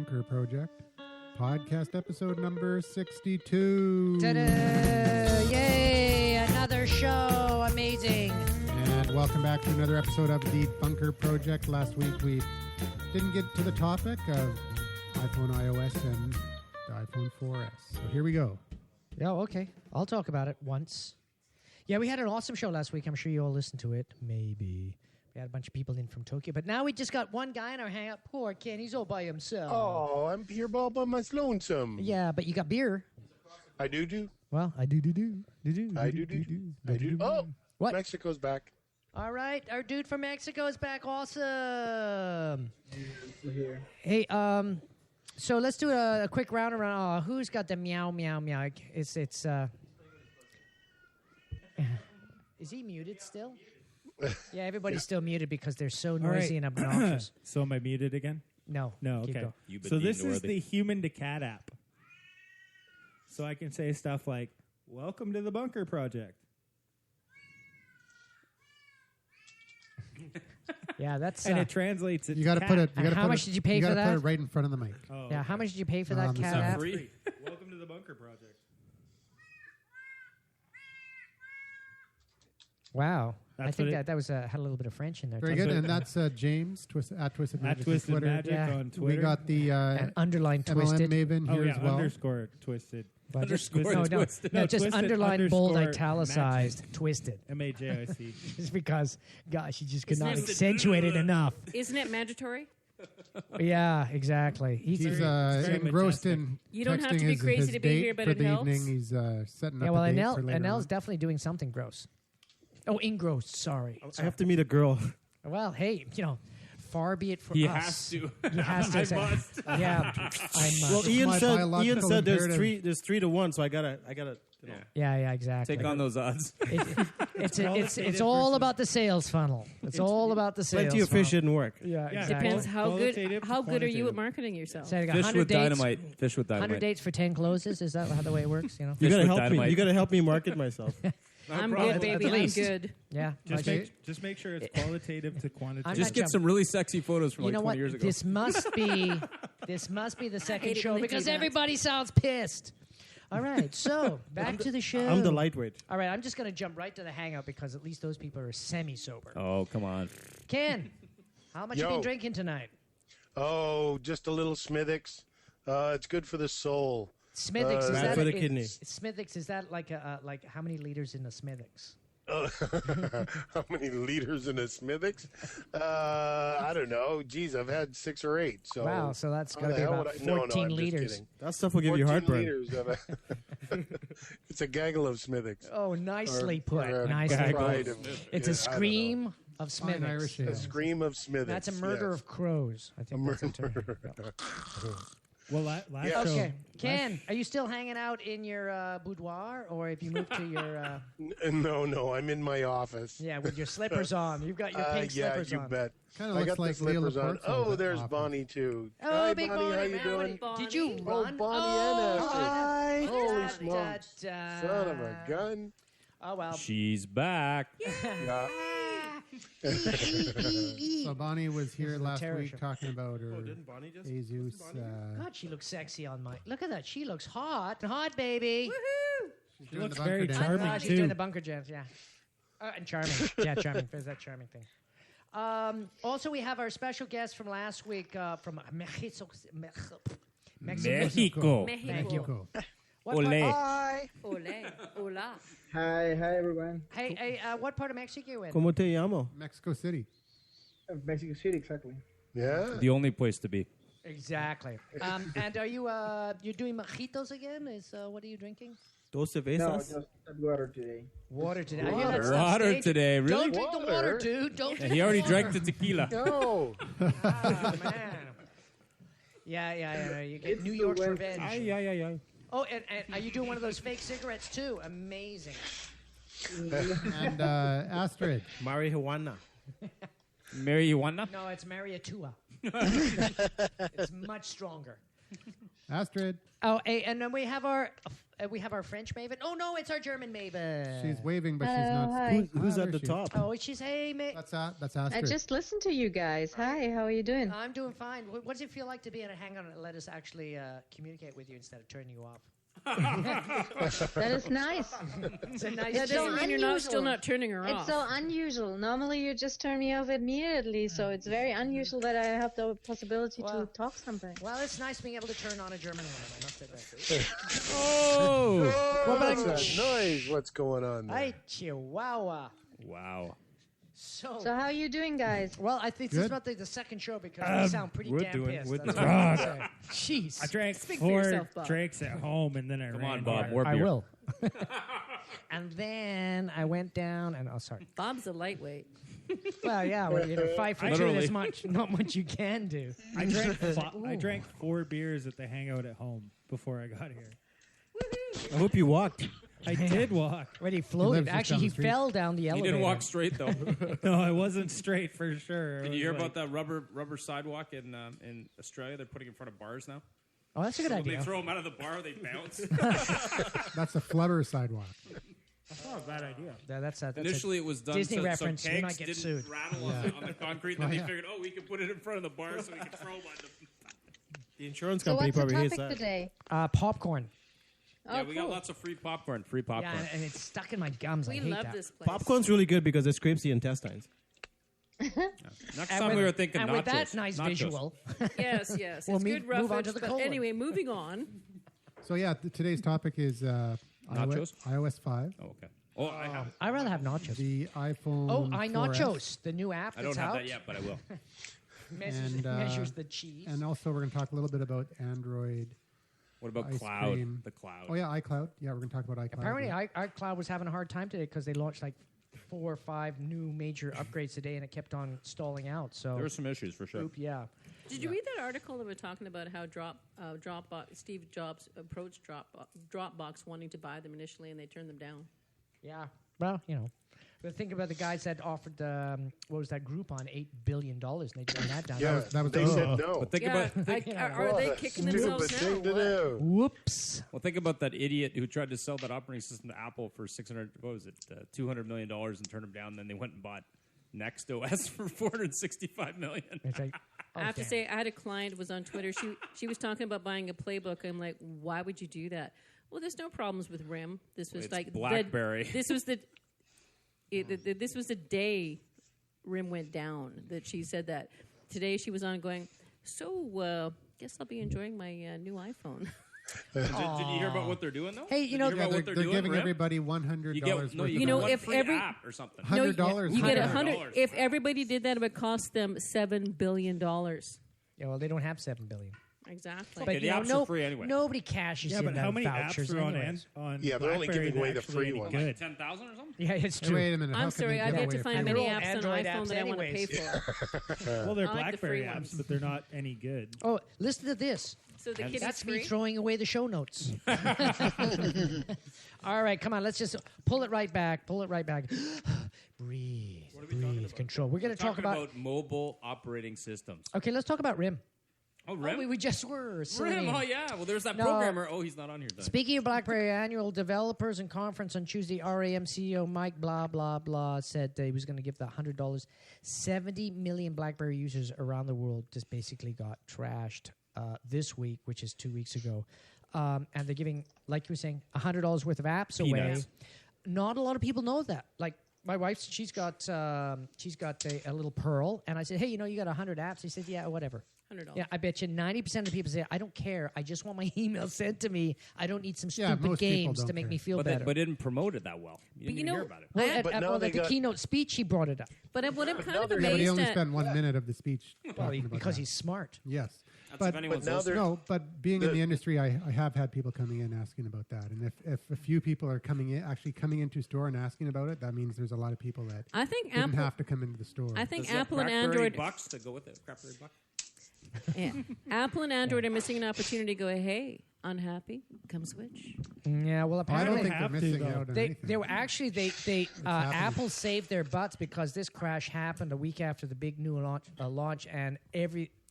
Bunker Project, podcast episode number 62. Ta-da! Yay! Another show. Amazing. And welcome back to another episode of the Bunker Project. Last week we didn't get to the topic of iPhone iOS and the iPhone 4S. So here we go. Yeah, okay. I'll talk about it once. Yeah, we had an awesome show last week. I'm sure you all listened to it. Maybe. We had a bunch of people in from Tokyo. But now we just got one guy in our hangout. Poor Ken. He's all by himself. Oh, I'm here all by my lonesome. Yeah, but you got beer. I do. Well, I do. I do. Oh, What? Mexico's back. All right. Our dude from Mexico is back. Awesome. Hey, so let's do a quick round around. Who's got the meow, meow, meow? Is he muted still? Yeah, everybody's still muted because they're so noisy and obnoxious. So am I muted again? No. No, keep okay. going. So this is the human to cat app. So I can say stuff like, welcome to the Bunker Project. Yeah, that's... And it translates it You to got to cat. put it. You And gotta how put much it, did you pay you for gotta that? put it right in front of the mic. Oh, Yeah, how much did you pay for that the cat side. app? free. Welcome to the Bunker Project. Wow. I That's think what it- that was had a little bit of French in there. Very too. good. And that's James at Twisted At Magic on Twisted Twitter. Magic Yeah. on Twitter. We got the And underline MLM twisted. Maven oh here yeah, as well. underscore twisted. But just, Twisted. no, Twisted. no, No, just twisted underline, bold, underscore italicized, twisted. MAJIC. Just because, gosh, you just could not Isn't it- accentuate it enough. Isn't it mandatory? Yeah, exactly. He's very engrossed majestic. in You don't have texting to be his crazy to be date here, but for it the helps. evening. He's setting up Yeah, well, a date for later Anel's on. definitely doing something gross. Oh, engrossed, sorry. I have to meet a girl. Well, hey, far be it from He us. has to. He has to. I say- must. Yeah, I must. Well, Ian my said biological there's imperative. three to one, so I gotta. yeah, exactly. Take on those odds. It's all about the sales funnel. It's all about the sales Plenty of fish funnel. didn't work. Yeah, Yeah. exactly. Depends how Qualitative good to how good are you at quantitative. marketing yourself. So I got Fish 100 with dates, dynamite. Fish with 100 dynamite. dates for 10 closes. Is that how the way it works? You Fish gotta with help me. dynamite. You gotta help me market myself. I'm problem. good, baby. At I'm least. good. Yeah. Just make sure it's qualitative to quantitative. I'm Just not get some really sexy photos from You like know 20 what? years ago. This must be the second hate it show when they because do that. everybody sounds pissed. All right, so back to the show. I'm the lightweight. All right, I'm just going to jump right to the hangout because at least those people are semi-sober. Oh, come on. Ken, how much you been drinking tonight? Oh, just a little Smithix. It's good for the soul. Smithix, is Bad that for the kidney. Smithix, is that like like how many liters in a Smithix? How many liters in a Smithix? I don't know. Geez, I've had 6 or 8. So Wow, so that's how got to the be hell about would I- No, 14 I'm just liters. kidding. That stuff will give you 14 heartburn. liters of it's a gaggle of Smithix. Oh, nicely Or put. a Nicely pride put. of- It's yeah, a scream of Fine Irish Smithix. ale. A scream of Smithix. That's a murder yes. of crows. I think that's a term. Well, last Yeah. show. Okay, Ken, are you still hanging out in your boudoir, or have you moved to your No, I'm in my office. with your slippers on? You've got your pink yeah, slippers you on. bet. Kinda I looks got like the slippers Leila on. Portzel's Oh, there's office. Bonnie too. Oh, Hi, big Bonnie, how you Bonnie, doing? Bonnie. Did you Oh, run? Bonnie and Astrid. Hi. Holy Da, smokes. da, da. Son of a gun. Oh well. She's back. Yeah. So Bonnie was here is a last terror week show. talking about her Didn't Bonnie just? Jesus. God, she looks sexy on my. Look at that. She looks hot. Hot, baby. She's She doing looks the bunker very dance. charming She's too. doing the bunker jams, yeah. And charming. Yeah, charming. There's that charming thing. Also, we have our special guest from last week from Mexico. Mexico. Mexico. What Ole. part, Ole. Hola. Hi everyone. hey, what part of Mexico you in? Como te llamo? Mexico City. Mexico City, exactly. Yeah. The only place to be. Exactly. And are you you're doing mojitos again? What are you drinking? Dos No, cervezas. just water today. Water today. Water. I hear that stuff Water staged. today, really? Don't drink the water, Water? dude. Don't. And drink he already the drank water. the tequila. No. Oh man. Yeah. You get New York's went- revenge. Ay. Oh, and are you doing one of those fake cigarettes too? Amazing. And Astrid. Marijuana. Marijuana? No, it's Mariatua. It's much stronger. Astrid. Oh, hey, and then we have our French maven. Oh no, it's our German maven. She's waving, but she's Hello, not. hi. Who's there at the she is. top? Oh, she's hey mate. That's Astrid. I just listened to you guys. Hi, how are you doing? I'm doing fine. What does it feel like to be in a hangout and let us actually communicate with you instead of turning you off? That is nice. It's a nice That That doesn't so mean you're not still unusual. not turning her It's off. so unusual. Normally, you just turn me off immediately, so it's very unusual that I have the possibility Well- to talk something. Well, it's nice being able to turn on a German one. I must admit. Oh! Oh, that's a noise. What's going on there? Hi, Chihuahua. Wow. So, So how are you doing, guys? well, I think this is Good. about the second show because we sound pretty we're damn doing- pissed. we're That's doing- all I can say. Jeez. I drank Speak for 4 yourself, Bob. drinks at home, and then I Come ran on, Bob. here. More I beer. will. And then I went down and sorry. Bob's a lightweight. Well, yeah, when you're 5 foot 2, Literally. there's not much you can do. I drank 4 beers at the hangout at home before I got here. I hope you walked. I did walk. When he lives floated, just actually, down he the street. fell down the He elevator. didn't walk straight though. No, I wasn't straight for sure. Did you hear about that rubber sidewalk in Australia? They're putting in front of bars now. Oh, that's a good So idea. they throw them out of the bar, they bounce. That's a flubber sidewalk. That's not a bad idea. That's a Initially, it was done Disney so, reference. so We kegs might get didn't sued. rattle Yeah. on the concrete. Then Oh, they yeah. figured, we can put it in front of the bar so we can throw them on them. The insurance So company what's the probably hates topic that. today? popcorn. Oh, Yeah, we got cool. lots of free popcorn. Free popcorn. Yeah, and it's stuck in my gums. We I hate love that. this place. Popcorn's really good because it scrapes the intestines. Next And time with, we were thinking and nachos. with that nice Nachos. visual, Yes, yes. We'll it's move- good move on reference. to the but colon. anyway, moving on. So yeah, today's topic is Nachos? iOS 5, Oh, okay. Oh, I have. I'd rather have nachos. the iPhone. Oh, 4S, iNachos, the new app I that's don't have out. that yet, but I will. Measures, And, measures the cheese. And also, we're going to talk a little bit about Android. What about Ice cloud? cream. The cloud. Oh yeah, iCloud. Yeah, we're going to talk about iCloud. Apparently, yeah. iCloud was having a hard time today because they launched like 4 or 5 new major upgrades today, and it kept on stalling out. So, There were some issues for sure. Oop, yeah. Did you read that article that was talking about how Dropbox, Steve Jobs approached Dropbox wanting to buy them initially, and they turned them down? Yeah. Well, you know. But think about the guys that offered what was that Groupon, $8 billion, and they turned that down. Yeah, that was they the- said no. But think yeah, about are they kicking themselves now? Stupid thing or to what? do. Whoops. well, think about that idiot who tried to sell that operating system to Apple for $200 million and turned them down. And then they went and bought Next OS for $465 million. It's like, I have to damn. say, I had a client was on Twitter. She was talking about buying a playbook. I'm like, why would you do that? Well, there's no problems with RIM. This was It's like BlackBerry. This was this was the day RIM went down that she said that. Today she was on going. So guess I'll be enjoying my new iPhone. Did you hear about what they're doing though? Hey, you Did know- hear Yeah, about they're, what they're doing, giving Rip? everybody $100 You get worth no, of you You get know, one if free every- app or something. $100. You get $100. If everybody did that, it would cost them $7 billion. Yeah, well, they don't have $7 billion. Exactly. Okay, But the you know, apps are free anyway. Nobody cashes Yeah, in but how them many vouchers apps are on anyways. on Yeah, they're only BlackBerry giving away the actually free any ones. good? 10,000 or something? Yeah, it's Hey, true. wait a minute. how I'm can they sorry, give I've yet away to a find free many They're all apps on Android iPhone apps that I want to pay anyways. for. Well, they're I like the free BlackBerry apps, ones. but they're not any good. Oh, listen to this. So the kitty's That's me free. throwing away the show notes. All right, come on. Let's just pull it right back. Pull it right back. Breathe. Breathe. Control. We're going to talk Talking about. mobile operating systems. Okay, let's talk about RIM. Oh, RIM? Oh, we just were. Silly RIM, name. oh yeah. Well, there's that No. programmer. Oh, he's not on here. Then. Speaking of BlackBerry annual developers and conference on Tuesday, RAM CEO Mike blah blah blah said he was going to give the $100. 70 million BlackBerry users around the world just basically got trashed this week, which is 2 weeks ago, and they're giving, like you were saying, $100 worth of apps away. Peanuts. Not a lot of people know that. Like my wife, she's got a little Pearl, and I said, hey, you got 100 apps. He said, yeah, whatever. $100. Yeah, I bet you 90% of the people say, I don't care. I just want my email sent to me. I don't need some Yeah, stupid most people games don't to make care. me feel But better. they didn't promote it that well. You didn't you even know- hear about it. well, I- But now at they the got- keynote speech, he brought it up. But what I'm kind of they're Yeah, but he amazed only at. spent 1 minute of the speech Well, talking about because that. he's smart. Yes. That's But, if anyone's but now listening. they're- no, but being in the industry, I have had people coming in asking about that. And if a few people are coming into a store and asking about it, that means there's a lot of people that I think didn't Apple. have to come into the store. I think Does that Apple and BlackBerry Android. bucks to go with it. BlackBerry bucks. Yeah. Apple and Android are missing an opportunity to go, hey, unhappy, come switch. Yeah, well, I apparently don't think they're have to, missing though. out on they anything. were actually happening. Apple saved their butts because this crash happened a week after the big new launch, and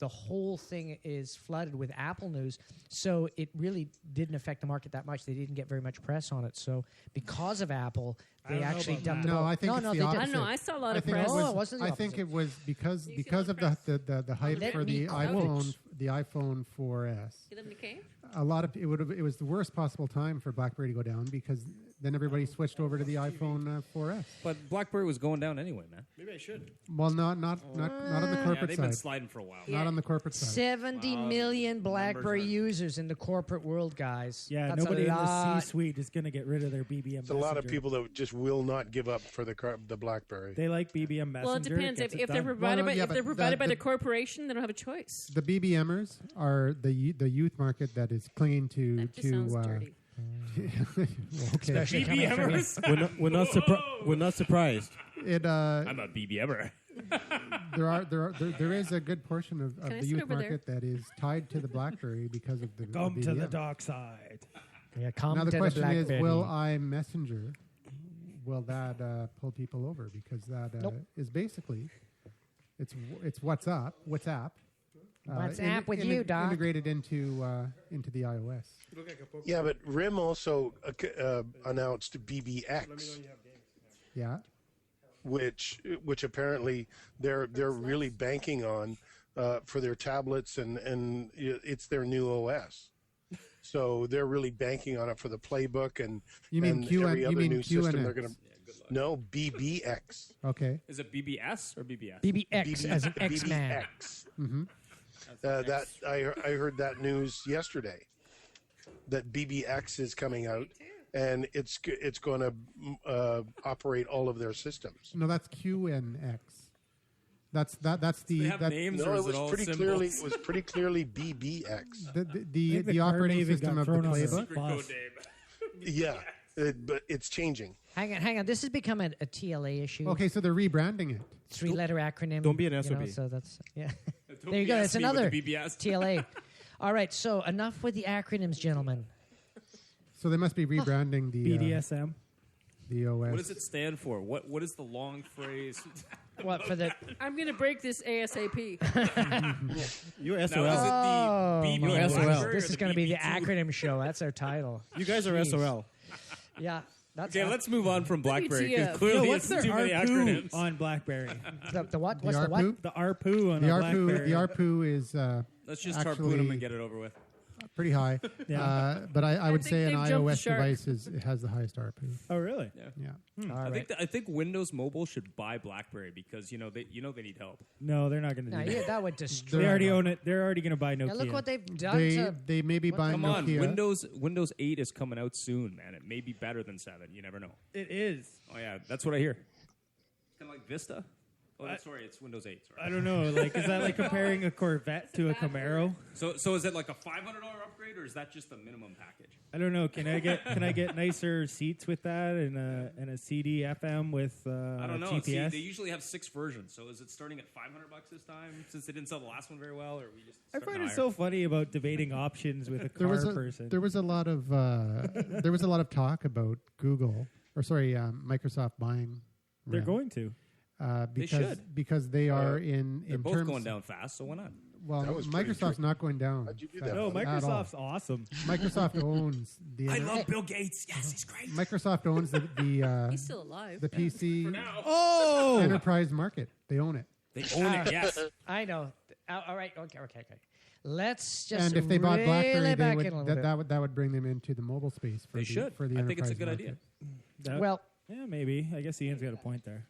the whole thing is flooded with Apple news. So it really didn't affect the market that much. They didn't get very much press on it. So because of Apple, they actually dumped. No, I think it's the they opposite. I don't know. I saw a lot of think press. it was, it wasn't the I think opposite. it was because You see of the the hype Let for me the quote. iPhone 4S. You live in a cave? A lot of it was the worst possible time for BlackBerry to go down because then everybody switched over to the iPhone 4S. But BlackBerry was going down anyway, man. Maybe I should. Well, not on the Yeah, corporate they've been side. sliding for a while. Not on the corporate side. 70 million BlackBerry numbers users in the corporate world, guys. Yeah, That's nobody a in the lot. C-suite is going to get rid of their BBM. It's a lot of people that just will not give up for the BlackBerry. They like BBM Messenger. Well, it depends. gets If it they're done. provided by yeah, if but they're provided by the- the corporation, they don't have a choice. The BBMers are the youth market that is clinging to That just sounds dirty. well, okay. Especially coming from you. We're not surprised. It I'm a BBMer. there is a good portion of Can I the sit youth over there? market that is tied to the BlackBerry because of the Come to the BBM. dark side. Yeah, come Now to the question is, BlackBerry. will iMessenger will that pull people over because that is basically it's WhatsApp. WhatsApp with you, Doc. Integrated into the iOS. Yeah, but RIM also announced BBX, Yeah. which apparently they're really banking on for their tablets and it's their new OS. So they're really banking on it for the playbook and You mean and Q every and- other you mean new Q and system they're X? going to. No, BBX. Okay. Is it BBS or BBS? BBX as an X-Man. BBX. Mm-hmm. That I heard that news yesterday. That BBX is coming out, and it's going to operate all of their systems. No, that's QNX. That's the They have that, names No, or it is was it all pretty symbols? clearly BBX. the operating system of the playbook. Secret code name. Yeah, but it's changing. Hang on. This has become a TLA issue. Okay, so they're rebranding it. 3-letter acronym. Don't be an you know, SOB. so that's yeah. Don't There you go. BS That's me with another the BBS. TLA. All right. So enough with the acronyms, gentlemen. So they must be rebranding the BDSM. the OS. What does it stand for? What is the long phrase? What for the? I'm going to break this ASAP. You're Now, SOL. is it Oh, the BB my You're goodness. SOL. This is going to be the BB2? acronym show. That's our title. You guys are Jeez. SOL. Yeah. That's Okay, let's move on from BlackBerry WTF. because clearly What's it's their too many ARPU acronyms. on BlackBerry? the what? The What's the what? ARPU? The ARPU on The a ARPU, BlackBerry. the ARPU is Let's just actually harpoon them and get it over with. pretty high. Yeah. But I would think say an they've jumped the iOS shark. device has the highest ARPU. Oh, really? Yeah. All I right. think Windows Mobile should buy BlackBerry because they need help. No, they're not going to do No, that. yeah, that would destroy. They already them. own it. They're already going to buy Nokia. Yeah, look what they've done. They may be buying Come on, Nokia. Windows 8 is coming out soon, man. It may be better than 7. You never know. It is. Oh yeah, that's what I hear. Kind of like Vista. Oh, sorry, it's Windows 8. Sorry. I don't know. Like, is that like comparing a Corvette to a Camaro? So is it like a $500 upgrade or is that just the minimum package? I don't know. Can I get nicer seats with that and a CD FM with I don't know. See, GPS? they usually have 6 versions. So is it starting at $500 this time since they didn't sell the last one very well, or are we just? I starting find it higher? so funny about debating options with a There car was a person. there was a lot of talk about Microsoft buying. They're RIM, going to. because they are They're in both terms. going down fast. So why not? Well, That was pretty Microsoft's tricky. not going down. How'd you do fast that? No, At Microsoft's awesome. Microsoft owns the. I love Bill Gates. Yes, he's great. Microsoft owns He's still alive. the PC Oh, enterprise market. They own it. They own it. Yes. I know. All right. Okay. Let's just. And if they bought reel BlackBerry, it they back would, in a little bit. that would bring them into the mobile space. For They the, should. For the I think it's a enterprise good market. idea. Well, yeah, maybe. I guess Ian's got a point there.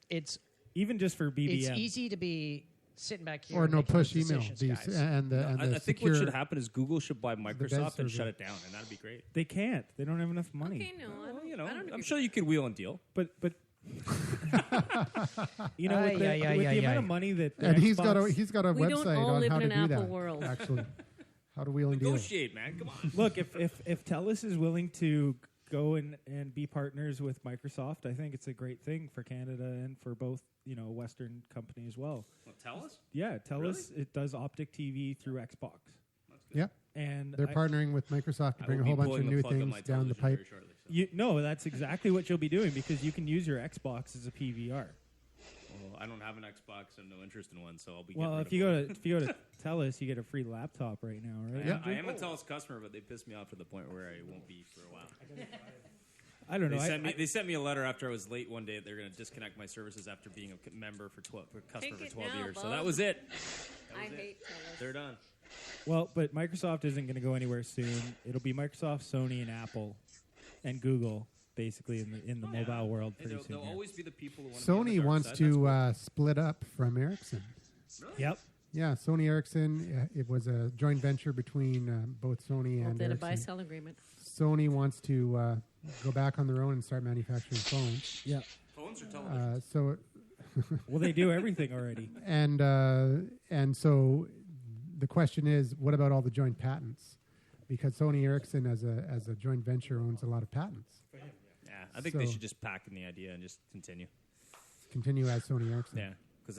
it's Even just for BBM. it's easy to be sitting back here Or and no making push those email. decisions, These, guys. and the I think secure. what should happen is Google should buy Microsoft and server. shut it down, and that'd be great. They can't. They don't have enough money. Okay, no, I don't I'm agree. sure you could wheel and deal. But with the amount of money that And Xbox, he's got a We don't website all on live how in to an do Apple that. world. Actually, how to wheel and deal. Negotiate, man. Come on. look if TELUS is willing to go and be partners with Microsoft, I think it's a great thing for Canada and for both a Western company as well. Tell us. Yeah, TELUS it does optic TV through Xbox, Yeah, and they're partnering with Microsoft to bring a whole bunch of new things down the pipe. No, that's exactly what you'll be doing because you can use your Xbox as a PVR. Well, I don't have an Xbox and no interest in one, so I'll be. Well, if you go to TELUS, you get a free laptop right now, right? I am a TELUS customer, but they pissed me off to the point where I won't be for a while. I don't know. They sent me a letter after I was late one day. They're going to disconnect my services after being a member for customer for 12 years. So that was it. I hate TELUS. They're done. Well, but Microsoft isn't going to go anywhere soon. It'll be Microsoft, Sony, and Apple, and Google, basically in the mobile world. Pretty soon. There'll here. always be the people who want Sony to be on the dark wants side. to split up from Ericsson. Really? Yep. Yeah, Sony Ericsson. It was a joint venture between both Sony Well, and they had a Ericsson. buy-sell agreement. Sony wants to go back on their own and start manufacturing phones. Yeah. Phones or televisions? So, Well, they do everything already. and so the question is, what about all the joint patents? Because Sony Ericsson, as a joint venture, owns a lot of patents. Yeah, I think they should just pack in the idea and just continue. Continue as Sony Ericsson. Yeah, because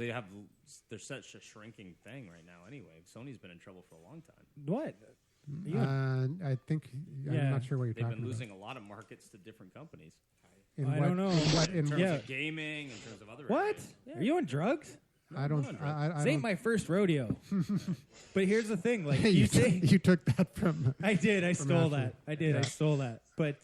they're such a shrinking thing right now. Anyway, Sony's been in trouble for a long time. What? I think I'm not sure what you're They've talking been about. losing a lot of markets to different companies. I don't know. In terms of gaming, in terms of other. What? areas. Are you on drugs? I don't. This ain't my first rodeo. But here's the thing: like you took that from. I did. I from stole Ashley. that. I did. Yeah. I stole that. But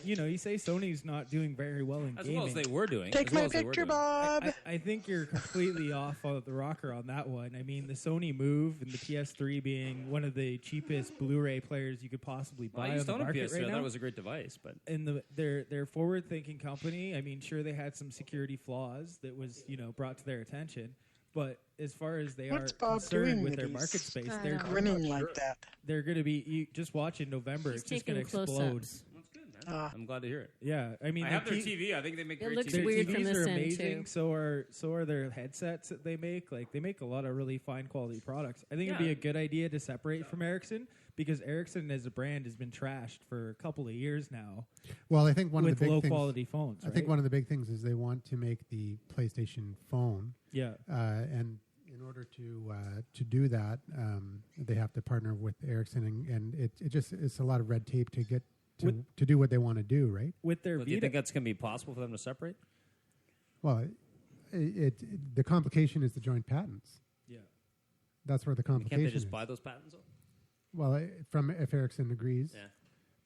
you say Sony's not doing very well in As gaming. well as they were doing. Take as well my as they were picture, doing. Bob. I think you're completely off of the rocker on that one. I mean, the Sony Move and the PS3 being one of the cheapest Blu-ray players you could possibly buy I on used the to own a market PS3. right I thought now. it was a great device, but And they're forward-thinking company. I mean, sure they had some security flaws that was brought to their attention, but as far as they What's are Bob concerned doing with that their he's market space, they're grinning like that? They're going to be. You just watch in November. He's It's just going to taking explode. close-ups. that's good, man. I'm glad to hear it. Yeah, I mean, I have their TV. I think they make It great looks TV. Their weird TVs from are this end, amazing. too. So are their headsets that they make. Like they make a lot of really fine quality products. I think it'd be Yeah. a good idea to separate from Ericsson because Ericsson as a brand has been trashed for a couple of years now. Well, I think one with of the big low things, quality phones. I think one of the big things is they want to make the PlayStation phone. Yeah. And in order to do that, they have to partner with Ericsson, and it's a lot of red tape to get to do what they want to do, right? With their Do you think that's going to be possible for them to separate? Well, the complication is the joint patents. Yeah. That's where the Can't complication they just is. buy those patents? Though? Well, if Ericsson agrees. Yeah.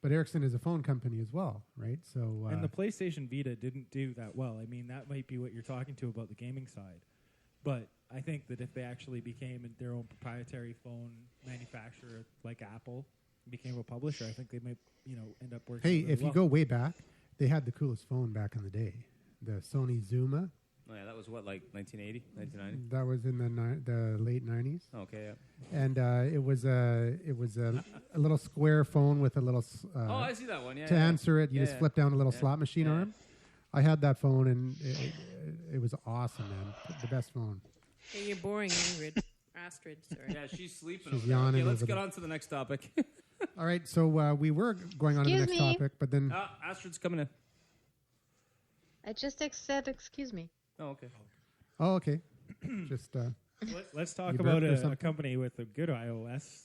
But Ericsson is a phone company as well, right? So And the PlayStation Vita didn't do that well. I mean, that might be what you're talking to about the gaming side. But I think that if they actually became their own proprietary phone manufacturer like Apple, became a publisher, I think they might, end up working. hey, really if you well. go way back, they had the coolest phone back in the day, the Sony Zuma. Oh, yeah, that was what, like 1980, 1990? That was in the late 90s. Okay, yeah. And it was a little square phone with a little. Oh, I see that one. Yeah. To answer it, you Yeah, just yeah. flip down a little Yeah. slot machine Yeah. arm. I had that phone, and it was awesome, man. The best phone. Hey, you're boring, Ingrid. Astrid, sorry. Yeah, she's sleeping. She's over there. yawning Okay, let's over get there. on to the next topic. All right, so we were going on to the Excuse next me. topic, but then Astrid's coming in. I just said, excuse me. Oh, okay. oh, okay, just Let's talk You about burped or a something? company with a good iOS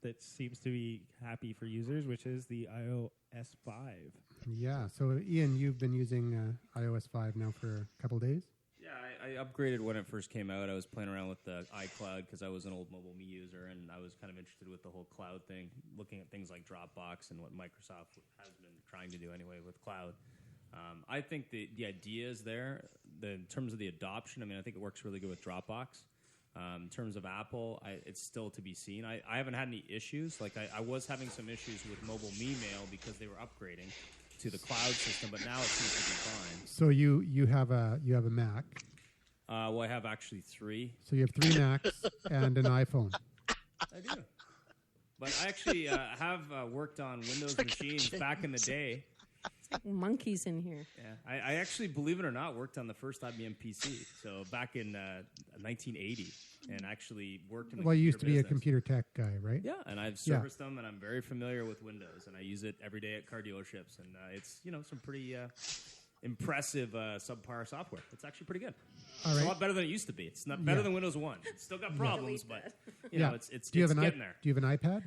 that seems to be happy for users, which is the iOS 5. yeah. So Ian, you've been using iOS 5 now for a couple days. Yeah, I upgraded when it first came out. I was playing around with the iCloud because I was an old Mobile Me user, and I was kind of interested with the whole cloud thing, looking at things like Dropbox and what Microsoft has been trying to do anyway with cloud. I think the idea is there. In terms of the adoption, I mean, I think it works really good with Dropbox. In terms of Apple, it's still to be seen. I haven't had any issues. Like I was having some issues with Mobile Me Mail because they were upgrading to the cloud system, but now it seems to be fine. So you have a Mac. Well, I have actually 3. So you have 3 Macs and an iPhone. I do. But I actually have worked on Windows machines back in the day. It's like monkeys in here. Yeah, I actually, believe it or not, worked on the first IBM PC. So back in 1980, and actually worked in the Well, you used to be a business. computer tech guy, right? Yeah, and I've serviced them, and I'm very familiar with Windows, and I use it every day at car dealerships, and it's some pretty impressive subpar software. It's actually pretty good. All It's right. a lot better than it used to be. It's not better Yeah. than Windows 1. It's still got problems, but Yeah. it's Do you have getting an there. Do you have an iPad?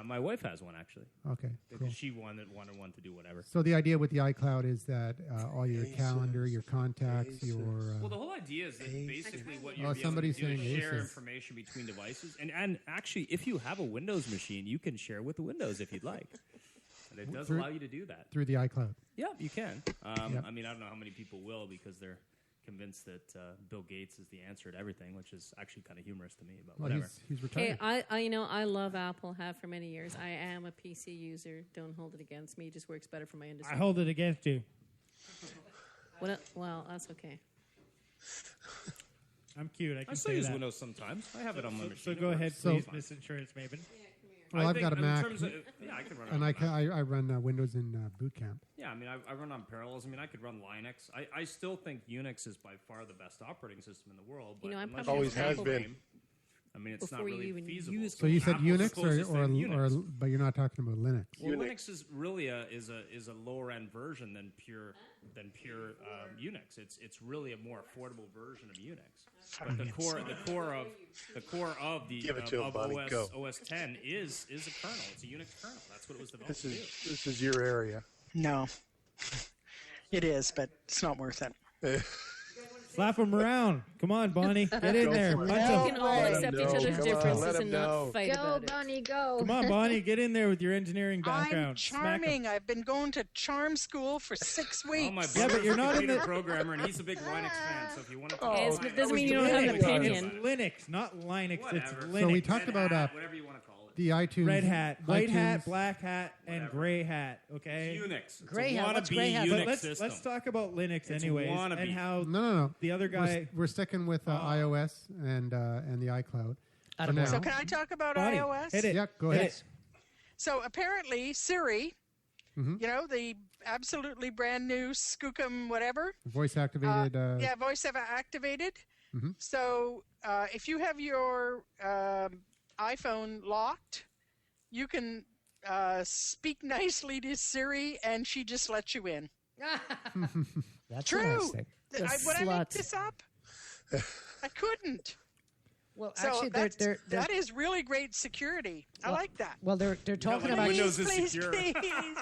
My wife has one actually. Okay, Because cool. she wanted one to do whatever. So the idea with the iCloud is that all your calendar, your contacts, your Well, the whole idea is that basically what Oh, you'll be able to somebody's do is saying share Asus. information between devices. And actually, if you have a Windows machine, you can share with Windows if you'd like. And it does Through- allow you to do that. through the iCloud. Yeah, you can. Yep. I mean, I don't know how many people will because they're convinced that Bill Gates is the answer to everything, which is actually kind of humorous to me, but Well, whatever. he's Hey, retired. I love Apple. Have for many years. I am a PC user. Don't hold it against me. It just works better for my industry. I hold it against you. Well, that's okay. I'm cute. I I can still say use that. Windows sometimes. I have it on my machine. So go ahead, So- please, Miss Insurance Maven. Well, I've got a in Mac, terms of, yeah, I can run it and on I run Windows in Boot Camp. Yeah, I mean, I run on Parallels. I mean, I could run Linux. I still think Unix is by far the best operating system in the world. But You know, I unless probably you Always have has a been. game, I mean, it's not Before you really even feasible. use So you said Apple's the Unix, closest or thing to Unix. but you're not talking about Linux. Well, Unix. Linux is really is a lower end version than pure Unix. It's really a more affordable version of Unix. But the core of the Give it to him, of Bonnie, go. OS 10 is a kernel. It's a Unix kernel. That's what it was developed to do. This is your area. No. It is, but it's not worth it. Slap him around. Come on, Bonnie. Get in Go there. for it. Punch We him. can all accept each No, other's come on, differences let him and know. not fight Go, about it. Bonnie, go. Come on, Bonnie. Get in there with your engineering I'm background. Smack 'em. charming. I've been going to charm school for 6 weeks. Oh, my Yeah, but brother's you're a not in computer the- programmer, and he's a big Linux fan. So if you want to, It doesn't mean you don't have an Linux. opinion. It's Linux, not Linux. Whatever. It's So Linux. So we talked Red about hat, whatever you want to call it. the iTunes, red hat, white hat, iTunes- black hat, and Whatever. gray hat. Okay. Unix. It's Gray a hat, what's wannabe gray hat? Unix But let's system. talk about Linux It's anyways, wannabe. and how No. the other guy. We're sticking with iOS and the iCloud. For now. So can I talk about Bonnie, iOS? hit it. Yeah, go Hit ahead. it. So apparently Siri, Mhm. you know, the absolutely brand new Skookum whatever. Voice activated. Yeah, voice activated. Mhm. So if you have your iPhone locked, you can speak nicely to Siri, and she just lets you in. That's True. a nice thing. The Would I make slut. this up? I couldn't. Well, So actually, they're that is really great security. I like that. well, they're talking like about Windows is Please, secure. please.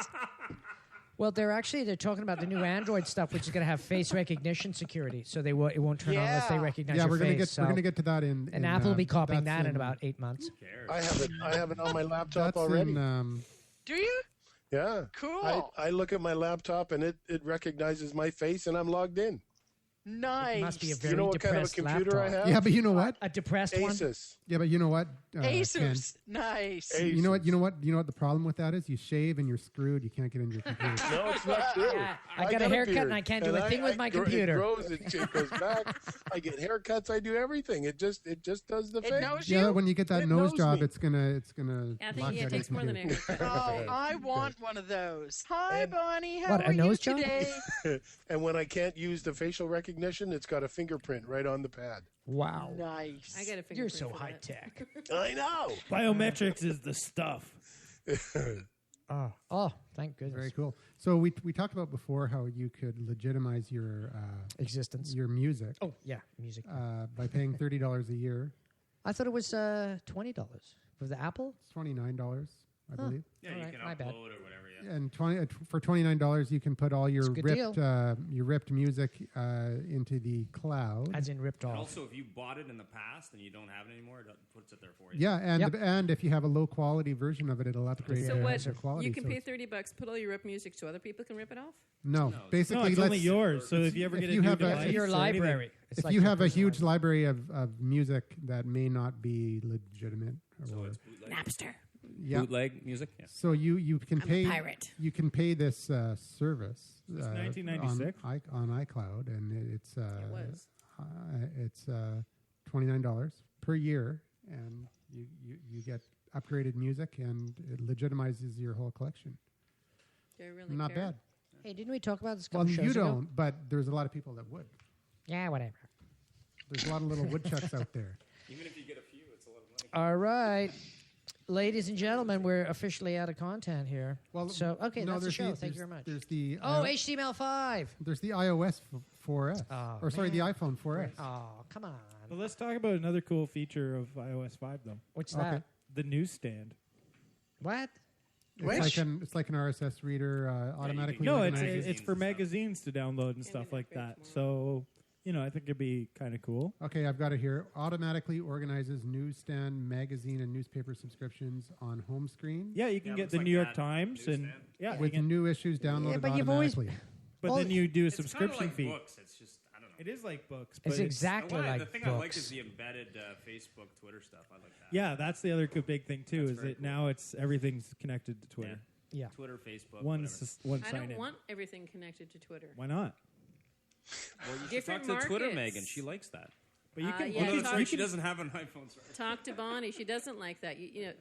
well, they're talking about the new Android stuff, which is going to have face recognition security, so it won't turn on unless they Yeah. recognize yeah, your we're gonna face. get we're gonna get to that in. and Apple will be copying that's that in about 8 months. I have it on my laptop That's already. Do you? Yeah. Cool. I look at my laptop and it recognizes my face and I'm logged in. Nice. It must be a very You know what kind of a depressed computer I laptop. have? Yeah, but you know what? A depressed one. Asus. Yeah, but you know what? Ken, Asus. Nice. Asus. you know what? You know what? You know what the problem with that is? You shave and you're screwed. You can't get into your computer. No, it's not true. I got a haircut beard, and I can't do a thing with my It computer. grows, it goes back. I get haircuts. I do everything. It just does the It thing. knows Yeah, you. when you get that It nose knows job, me. it's gonna Yeah, I lock think out it your takes more than a computer. haircut. Oh, I want one of those. Hi, Bonnie. How What, a are you nose job? today? And when I can't use the facial recognition, it's got a fingerprint right on the pad. Wow, Nice. I got a you're fingerprint so for high that. tech. I know. Biometrics is the stuff. Oh, thank goodness. Very cool. So we talked about before how you could legitimize your Existence. your music Oh yeah, music. by paying $30 a year. I thought it was $20 for the Apple. It's $29, I believe. Yeah, All you right, can my upload bad. or whatever. Yeah. And for $29, you can put all your It's a good ripped music into the cloud. As in ripped And off. also, if you bought it in the past and you don't have it anymore, it puts it there for you. Yeah, and Yep. and if you have a low quality version of it, it'll upgrade So to what? higher quality. You can So pay it's- $30, put all your rip music, so other people can rip it off. No, No, basically, No, it's let's, only yours. So if you ever if get a you new have a- device, It's your or anything- library. It's if like you your have a personal huge library of music that may not be legitimate, So or, it's bootleg. Napster. yeah, Bootleg music. Yeah. so you can I'm a pay pirate. you can pay this service It's 1996? on iCloud, and it's It was. it's $29 per year, and you get upgraded music, and it legitimizes your whole collection. Do I really Not care? bad. Hey, didn't we talk about this a Well, couple shows you ago? don't, but there's a lot of people that would. Yeah, whatever. There's a lot of little woodchucks out there. Even if you get a few, it's a lot of money. All right. Ladies and gentlemen, we're officially out of content here. Well, so, okay, no, that's the there's show. the- Thank you very much. There's the Oh, HTML5. there's the iOS 4S, Oh, or sorry, the man. iPhone 4S. Oh, come on. Well, let's talk about another cool feature of iOS 5, though. What's Okay. that? The newsstand. What? It's like an RSS reader automatically. No, organizes. it's for magazines to download and stuff like that. So, I think it'd be kind of cool. Okay, I've got it here. Automatically organizes newsstand, magazine, and newspaper subscriptions on home screen. Yeah, you can get the New York Times and with new issues downloaded but you've always- automatically. But then you do a subscription like fee. books. It's just I don't know. It is like books. It's but exactly The like the thing books. I like is the embedded Facebook, Twitter stuff. I like that. Yeah, that's the other big thing too. That's Is very that now it's everything's connected to Twitter. Yeah. Twitter, Facebook. One whatever. I sign don't in. want everything connected to Twitter. Why not? Well, you should Different talk to Twitter, markets. Megan. She likes that. But you can. yeah, Oh, no, you that's talk- right. She doesn't have an iPhone. Sorry. Talk to Bonnie. She doesn't like that.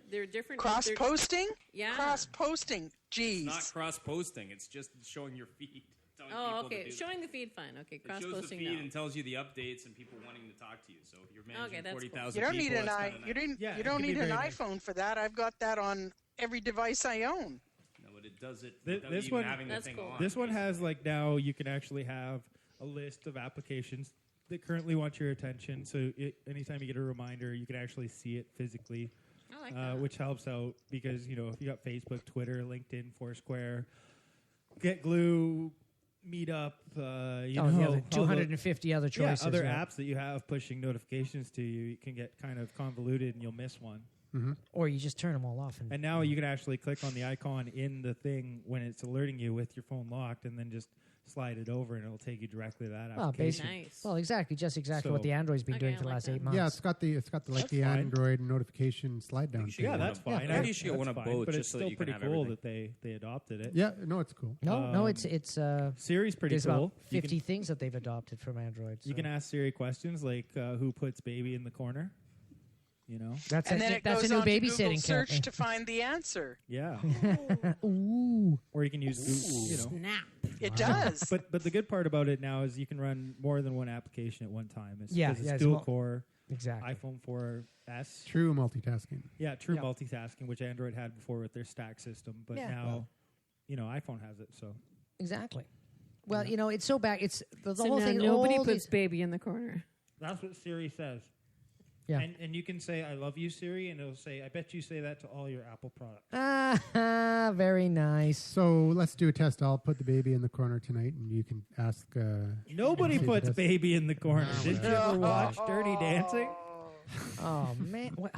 There are different Cross there- posting? Yeah. Cross posting. Jeez. It's not cross-posting. It's just showing your feed. Telling Oh, people okay. To do Showing the feed, fine. Okay, It cross shows the posting. feed No. and tells you the updates and people wanting to talk to you. So if you're managing that's cool. 40,000 You don't need people, an that's i. kinda You nice. didn't. Yeah, you it don't can be need an very nice. iPhone for that. I've got that on every device I own. No, but it does it This without even one- having the That's thing cool. on. This one has now you can actually have a list of applications that currently want your attention. So anytime you get a reminder, you can actually see it physically, I like that. which helps out because if you got Facebook, Twitter, LinkedIn, Foursquare, GetGlue, Meetup, the all other the- 250 other choices. other yeah. apps that you have pushing notifications to you, it can get kind of convoluted and you'll miss one. Or you just turn them all off. And now you can actually click on the icon in the thing when it's alerting you with your phone locked, and then just slide it over, and it'll take you directly to that Well, application. basically, Nice. well, exactly what So- the Android's been Okay, doing I for the like last that. 8 months. Yeah, it's got the That's the fine. Android notification slide down. should thing. Yeah, that's fine. Maybe you should get That's one of fine, both but just it's so that still you can pretty have cool everything. that they adopted it. Yeah, no, it's cool. No, it's Siri's pretty there's cool. about You 50 things that they've adopted from Android. You so. can ask Siri questions like who puts baby in the corner. That's And then it that's goes a new on to Google babysitting search company. to find the answer. Yeah. Ooh. Or you can use Snap. It does. But the good part about it now is you can run more than one application at one time. It's, Yeah, 'cause it's yeah, it's dual mul- core. Exactly. iPhone 4S. True multitasking. Yeah, true Yeah. multitasking, which Android had before with their stack system, but Yeah. now, iPhone has it. So Exactly. Well, it's so back. It's the So whole now thing. nobody all puts these- baby in the corner. that's what Siri says. Yeah. And you can say, "I love you, Siri," and it'll say, "I bet you say that to all your Apple products." Ah, very nice. So let's do a test. I'll put the baby in the corner tonight, and you can ask. Nobody see if puts it does- baby in the corner. Did you ever watch Dirty Dancing? Oh man, what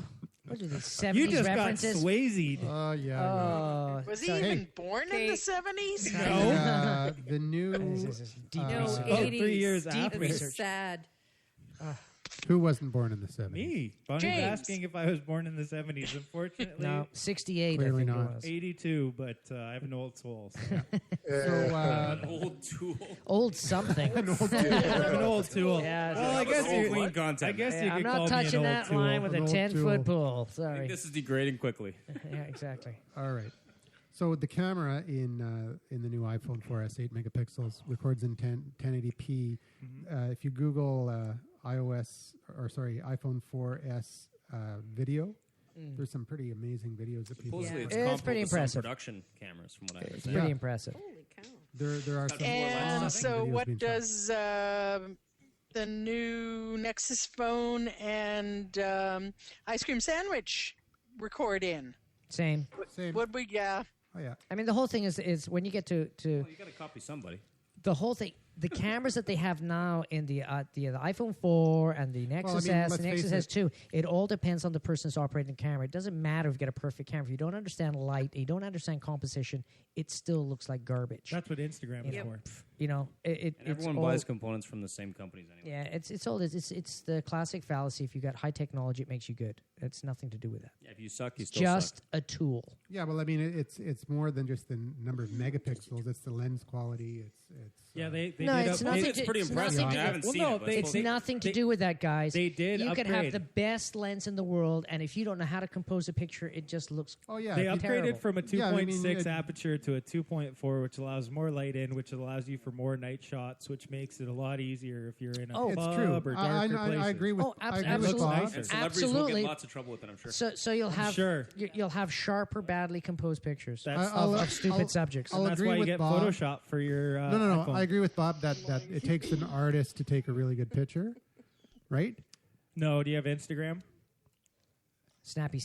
are these 70s You just references? got Swayze. Oh yeah. Oh, Was he sorry. even born in the 70s? No. The new. This is deep No, research. Oh, 80s. 3 years Deep after. It's research. sad. Who wasn't born in the 70s? Me. Bonnie's James. asking if I was born in the 70s. Unfortunately, No, 68. Clearly I think not. it was 82, but I have an old soul. So. So, An old tool. old something. I have an old tool. Yeah, well, I guess Old you. clean content. I guess Yeah, you I'm could not call touching me an old that tool. line with a An old 10-foot tool. pool. I Sorry. think this is degrading quickly. Yeah, exactly. All right. So the camera in the new iPhone 4S 8 megapixels records in 1080p. If you Google iPhone 4S video, there's some pretty amazing videos that people. Supposedly it's It's comparable pretty to some impressive. production cameras, from what I It's understand. pretty impressive. Holy cow. There are some. And some so, videos what being shot. does the new Nexus phone and ice cream sandwich record in? Same. Same. Would we? Yeah. Oh yeah. I mean, the whole thing is when you get to Well, you got to copy somebody. the whole thing. The cameras that they have now in the iPhone 4 and the Nexus mean, S, let's the Nexus face S2, it all depends on the person's operating the camera. It doesn't matter if you get a perfect camera. If you don't understand light, you don't understand composition, it still looks like garbage. That's what Instagram is Yep. for. And It's everyone all, buys components from the same companies anyway. Yeah, it's the classic fallacy. If you got high technology, it makes you good. It's nothing to do with that. Yeah, if you suck, you It's still just suck. a tool. Yeah, well, I mean, it's more than just the number of megapixels. It's the lens quality. It's Yeah, they No, did it's up- nothing. It's pretty it's impressive. nothing I to- haven't Well, seen no, it. But they- It's supposed- nothing to do with that, guys. they did You could have upgrade. the best lens in the world, and if you don't know how to compose a picture, it just looks. Oh yeah. They if you- upgraded terrible. from a Yeah, I mean, 2.6 it- aperture to a 2.4, which allows more light in, which allows you for more night shots, which makes it a lot easier if you're in a Oh, it's pub true. or darker places. I agree with. Oh, I agree with absolutely. Bob. Nicer. And celebrities will Absolutely. get lots of trouble with it, I'm sure. So you'll have sure. you'll have sharper, badly composed pictures That's- of stupid subjects. I'll And that's agree why you with get Bob. Photoshop for your No. iPhone. I agree with Bob that it takes an artist to take a really good picture, right? No, do you have Instagram? Snappy.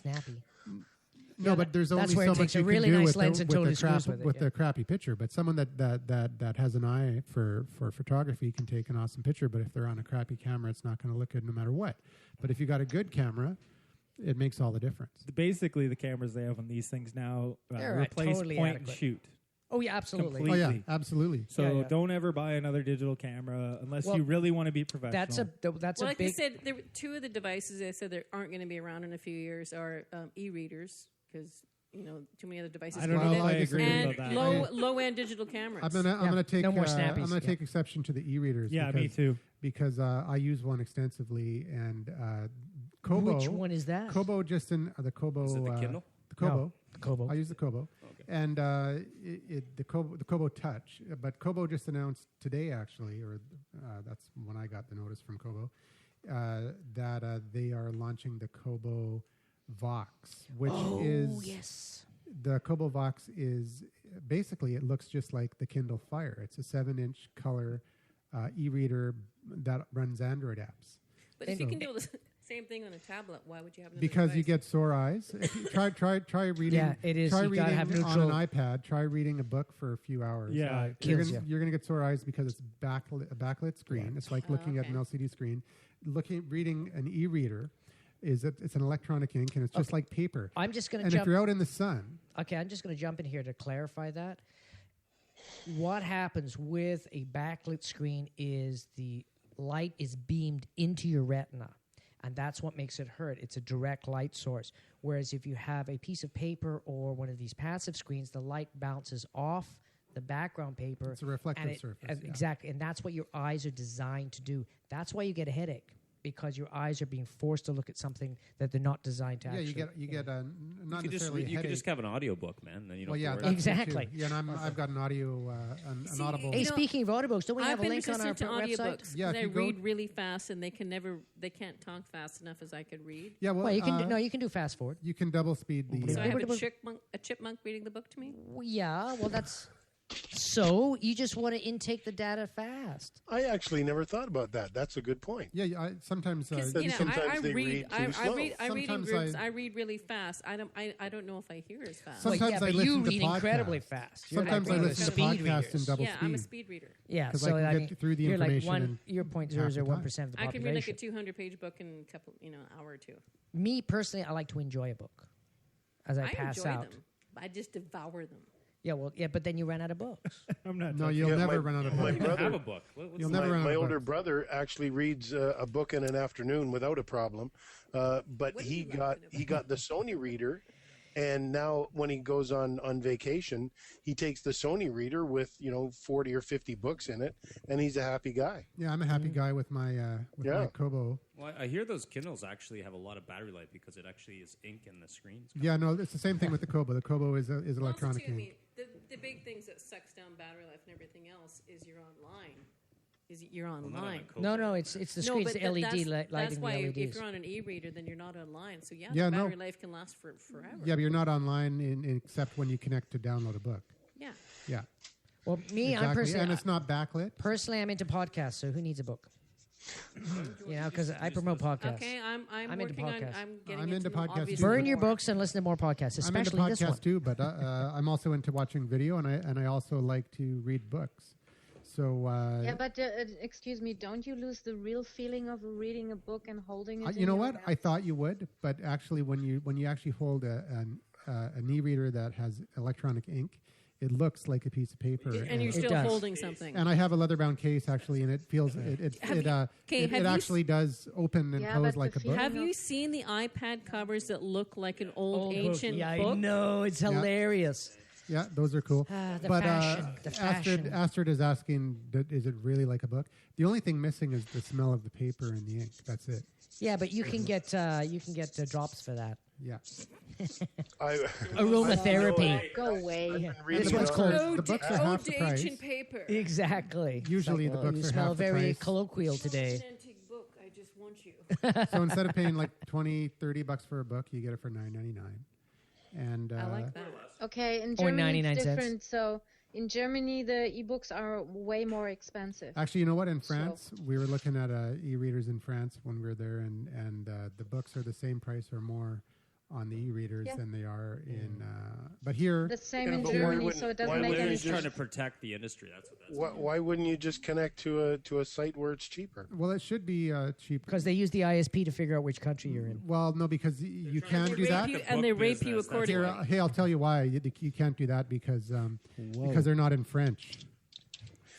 No, but there's only that's where so it takes much a you really can do nice with lens the, and with totally the crap screws with it, with yeah. the crappy picture. But someone that has an eye for photography can take an awesome picture. But if they're on a crappy camera, it's not going to look good no matter what. But if you got a good camera, it makes all the difference. Basically, the cameras they have on these things now They're replace totally point adequate. and shoot. Oh yeah, absolutely. Completely. Oh yeah, absolutely. So Yeah. don't ever buy another digital camera unless Well, you really want to be professional. That's Well, a like big. I said, there were two of the devices I said that aren't going to be around in a few years are e-readers because too many other devices. I don't can know do if that. I agree and about that. low-end digital cameras. I'm gonna take no more snappies, I'm gonna take exception to the e-readers. Yeah, because, me too. Because I use one extensively, and Kobo. Which one is that? Kobo just in the Kobo. Is it the Kindle? The Kobo. No, the Kobo. I use the Kobo, and the Kobo Touch. But Kobo just announced today, actually, or that's when I got the notice from Kobo, that they are launching the Kobo Vox, which is yes. the Kobo Vox is basically, it looks just like the Kindle Fire. It's a 7-inch color e-reader that runs Android apps. But if you can do the same thing on a tablet, why would you have another Because you device? get sore eyes. If you try reading. Yeah, it is. Try You gotta reading have on neutral- an iPad. Try reading a book for a few hours. Yeah, it you're kills gonna, you. you're gonna get sore eyes because it's a backlit screen. It's like looking at an LCD screen. Reading an e-reader it's an electronic ink, and it's just like paper. I'm just going to And jump. if you're out in the sun, Okay, I'm just going to jump in here to clarify that. What happens with a backlit screen is the light is beamed into your retina, and that's what makes it hurt. It's a direct light source. Whereas if you have a piece of paper or one of these passive screens, the light bounces off the background paper. It's a reflective and surface, yeah. Exactly, and that's what your eyes are designed to do. That's why you get a headache, because your eyes are being forced to look at something that they're not designed to actually. you get a not You could just necessarily a you could headache. just have an audiobook, man. Then you don't Well, have yeah, to worry that's about it, too. Exactly. Yeah, and I've got an audio, an audible. Hey, You know, speaking of audiobooks, don't we have I've a been link on our resistant to website? audiobooks Yeah, because if I you go- read really fast and they can't talk fast enough as I could read. Yeah, well, Well, you can you can do fast forward. you can double speed the. So I have a chipmunk reading the book to me. Yeah, well, that's so you just want to intake the data fast. I actually never thought about that. That's a good point. Yeah, sometimes. Because sometimes I they read too slow. I read in Sometimes groups. I- I read really fast. I don't know if I hear as fast. Sometimes Well, yeah, I but listen you to read incredibly podcasts. fast. You're Sometimes like I one of the listen to speed podcasts readers. in double Yeah, speed. I'm a speed reader. Yeah, 'Cause so I can I get mean, through the you're like information you're point half the 0.001% of the I can read like a population. 200-page book in a couple, an hour or two. Me personally, I like to enjoy a book as I pass enjoy out. them. I just devour them. Yeah, well, yeah, but then you run out of books. I'm not. No, touching you'll Yeah, never my- run out of my books. brother- have a book. You'll never run out My of older books. brother actually reads a book in an afternoon without a problem, but What do he you got like to do? he got the Sony reader, and now when he goes on vacation, he takes the Sony reader with 40 or 50 books in it, and he's a happy guy. Yeah, I'm a happy guy with my Yeah. Kobo. Well, I hear those Kindles actually have a lot of battery life because it actually is ink in the screens. Yeah, no, it's the same thing with the Kobo. The Kobo is electronic Also, too, I ink. mean, the big things that sucks down battery life and everything else is you're online. You're online. No, it's the screen, it's the LED lighting That's why the if LEDs. you're on an e-reader, then you're not online. So Yeah, the no. battery life can last for forever. Yeah, but you're not online except when you connect to download a book. Yeah. Yeah, Well, me, I'm exactly. personally, And it's not backlit. personally, I'm into podcasts. So who needs a book? Because I promote podcasts. Okay, I'm into working on. podcasts. I'm getting I'm into more, podcasts obviously, too. Burn your more. books and listen to more podcasts, I'm into especially this one. podcasts too, but I'm also into watching video, and I also like to read books. So Yeah, but excuse me, don't you lose the real feeling of reading a book and holding it? you in know your what? hand? I thought you would, but actually, when you actually hold an e-reader that has electronic ink, it looks like a piece of paper. And you're It still does. holding something. And I have a leather-bound case actually, and it feels it actually does open and Yeah, close but like the a book. Have you seen the iPad covers that look like an old book. ancient Yeah, book? I know. It's hilarious. Yeah, those are cool. The but fashion, the fashion. Astrid is asking, is it really like a book? The only thing missing is the smell of the paper and the ink. That's it. Yeah, but you can get drops for that. Yeah. Aromatherapy. Go away. This one's called. The books are half the price. ancient paper. Exactly. Usually It's the books you are smell half the very price. colloquial today. An antique book. I just want you. So instead of paying like $20-$30 for a book, you get it for $9.99. And I like that. Okay, in Or Germany 99 it's cents. different. So in Germany, the e-books are way more expensive. actually, you know what? In France, we were looking at e-readers in France when we were there, and the books are the same price or more on the e-readers Yeah. than they are in. But here, The same Yeah, in but why Germany, wouldn't- so it doesn't why make wouldn't any you Just trying sense. to protect the industry. That's what that's. Why wouldn't you just connect to a site where it's cheaper? well, it should be cheap. Because they use the ISP to figure out which country you're in. Well, no, because you can't do that. And they book rape you business, that's accordingly. Here, hey, I'll tell you why you can't do that because they're not in French.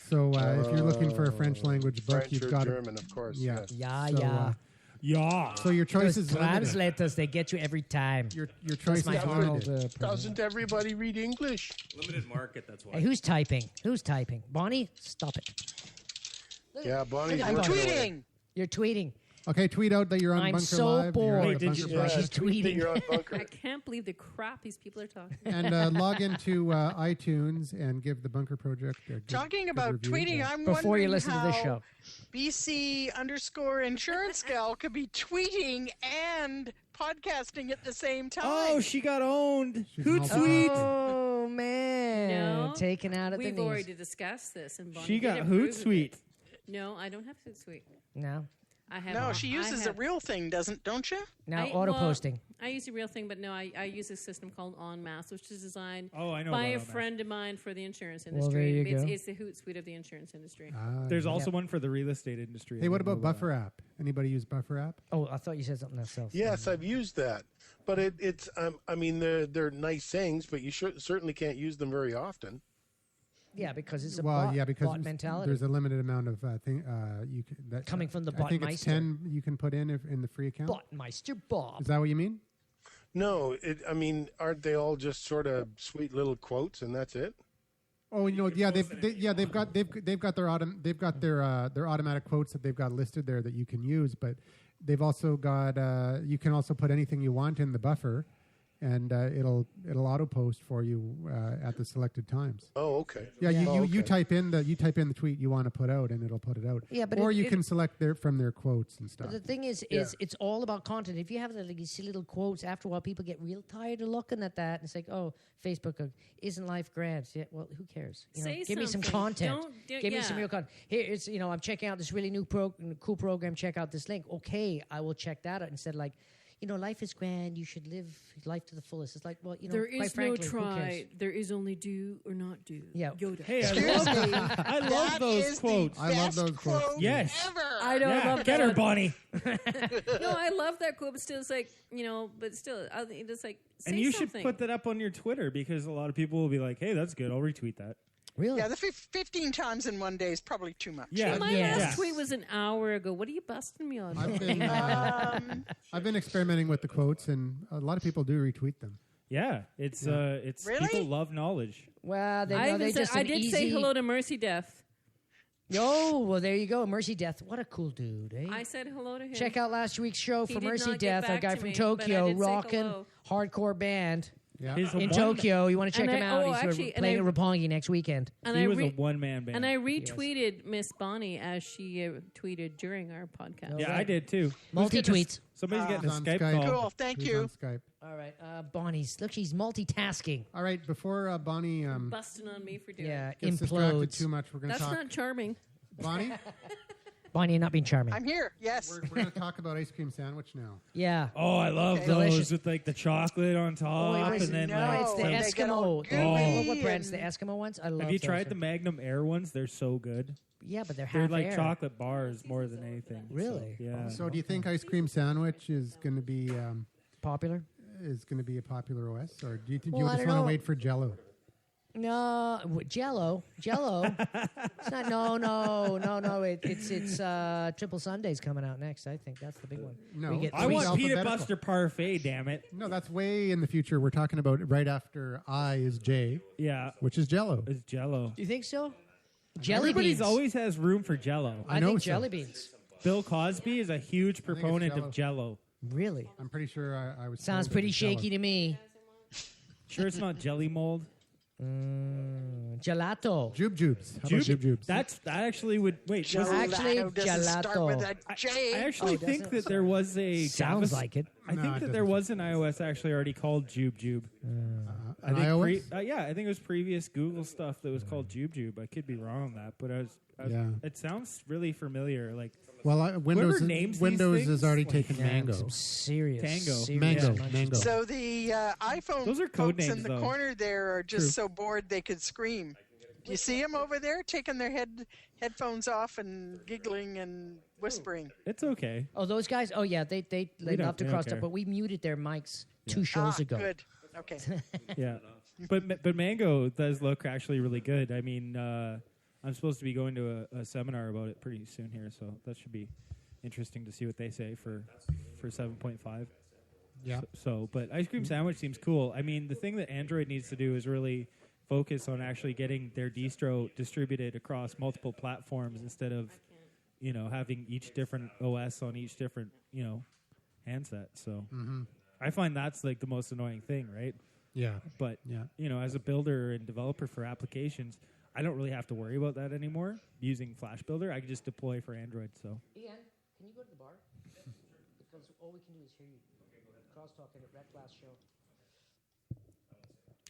So if you're looking for a French language book, French you've or got German, of course. Yeah. yes. Yeah, So, yeah. Yeah. So your choice Those is limited. translators, they get you every time. Your That's choice my is Arnold. limited. Doesn't everybody read English? Limited market. That's why. Hey, who's typing? Who's typing? Bonnie, stop it. Yeah, Bonnie's I'm working on it. Tweeting. You're tweeting. Okay, tweet out that you're on I'm Bunker so Live. You're on bored. the Did Bunker you- Live. she's tweet that tweeting. you're on Bunker. I can't believe the crap these people are talking. And log into iTunes and give the Bunker Project a good, Talking good about review. tweeting, I'm Before wondering you listen to this how show. BC_insurance gal could be tweeting and podcasting at the same time. Oh, she got owned. She's Hootsuite. Oh, man. No, Taken out at the We've knees. already discussed this, and Bonnie She did got approve of Hootsuite. it. No, I don't have Hootsuite. No. I have. No, she I uses a have- real thing, don't you? Now I- auto well, posting. I use a real thing, but no, I use a system called En Masse, which is designed Oh, I know by about a En Masse. friend of mine for the insurance Well, industry. there you go. It's the Hootsuite of the insurance industry. There's also one for the real estate industry. Hey, I what don't know about Buffer app? Anybody use Buffer app? Oh, I thought you said something else. Yes, I've used that, but it's. I mean, they're nice things, but you certainly can't use them very often. Yeah, because it's a Well, bot, yeah, because bot mentality. there's a limited amount of thing you can. That, Coming from the I think it's Botmeister. 10 you can put in in the free account. Botmeister Bob. Is that what you mean? No, I mean, aren't they all just sort of sweet little quotes and that's it? Oh, yeah, they've got their automatic quotes that they've got listed there that you can use, but they've also got you can also put anything you want in the buffer, and it'll auto post for you at the selected times. Oh, okay. Yeah, you okay. type in the tweet you want to put out, and it'll put it out. Yeah, but or it- you it- can select from their quotes and stuff. But the thing is it's all about content. If you have you see little quotes, after a while people get real tired of looking at that. And it's like, oh, Facebook, isn't life grand? Yeah, well, who cares? You know, Say give me some something. content. Give me some yeah. real content. Here, it's I'm checking out this really new cool program. Check out this link. Okay, I will check that out instead of like, life is grand. You should live life to the fullest. It's like, well, There quite is frankly, no who cares? try. There is only do or not do. Yeah. Yoda. Hey, I Excuse love, me. I love That those is quotes. The I love best those quotes. quote Yes. Ever. I don't Yeah, love get that. her, Bonnie. No, I love that quote, but still, it's like but still, it's like say And you something. should put that up on your Twitter because a lot of people will be like, "Hey, that's good. I'll retweet that." Really? Yeah, the 15 times in one day is probably too much. Yeah, My Yeah. last tweet was an hour ago. What are you busting me on? I've been I've been experimenting with the quotes, and a lot of people do retweet them. yeah. It's Really? people love knowledge. Well, they I, know they even said, just I an did easy... say hello to Mercy Death. Oh, well, there you go. Mercy Death. What a cool dude, eh? I said hello to him. Check out last week's show He for did Mercy not get Death, a back guy to from me, but I Tokyo, did say rocking hello. hardcore band Yeah. His in one- Tokyo. You want to check And him I- out? oh, He's actually, and playing I- at Roppongi next weekend. And he I was a one-man band. and I retweeted Miss Bonnie as she tweeted during our podcast. yeah, I did too. Multi-tweets. Somebody's getting a on Skype Skype. call. Cool, thank Who's you. on Skype. All right, Bonnie's. Look, she's multitasking. All right, before Bonnie Busting on me for doing Yeah, it. gets distracted implodes. too much, we're going to That's talk. not charming. Bonnie, Bonnie, you're not being charming. I'm here. Yes. we're going to talk about ice cream sandwich now. Yeah. Oh, I love Okay. those Delicious. with like the chocolate on Oh, top, it was, and then no, like it's the when they get all Eskimo. gooey What brand's the and- Eskimo ones? I love Have you those. tried the Magnum Air ones? They're so good. Yeah, but they're They're half like air. chocolate bars more than anything. Really? So, yeah. So, do you think ice cream sandwich is going to be Popular? a popular OS, or do you Well, you I just don't want to know. wait for Jello? No, Jello. It's not. No. It's Triple Sunday's coming out next. I think that's the big one. No. We get I three- want peanut alphabetical. buster parfait. Damn it! No, that's way in the future. We're talking about right after I is J, Yeah, which is Jello. it's Jello. You think so? Jelly Everybody's beans. always has room for Jello. I know think so. jelly beans. Bill Cosby is a huge it's proponent Jell-O. of Jello. Really? I'm pretty sure I was. Sounds told it pretty was Jell-O. shaky to me. Sure, it's not jelly mold. Gelato. Jubes. How about Jubes? That actually would wait. was it- Actually, Gelato doesn't start gelato. with a J. I actually Oh, does think it? that there was a Sounds Java- like it. I No, think it that there doesn't. was an iOS actually already called Jube. I think iOS? I think it was previous Google stuff that was called JubeJube. I could be wrong on that, but Yeah. it sounds really familiar. Like, Well, Windows names these Windows things? has already Like, taken Mango. Some serious Tango. serious Mango. So the iPhone Those are code folks in names, the though. corner there are just True. so bored they could scream. Do you see them over there taking their headphones off and giggling and whispering? it's okay. Oh, those guys. Oh yeah, they don't- love to we don't cross care. up, but we muted their mics 2 shows ago. Good. Okay. Yeah, but Mango does look actually really good. I mean, I'm supposed to be going to a seminar about it pretty soon here, so that should be interesting to see what they say for 7.5. Yeah. So, but ice cream sandwich seems cool. I mean, the thing that Android needs to do is really focus on actually getting their distro distributed across multiple platforms instead of, having each different OS on each different, handset. So I find that's like the most annoying thing, right? Yeah. But, Yeah. as a builder and developer for applications, I don't really have to worry about that anymore using Flash Builder. I can just deploy for Android. So Ian, can you go to the bar? Because all we can do is hear you crosstalk at Red last show.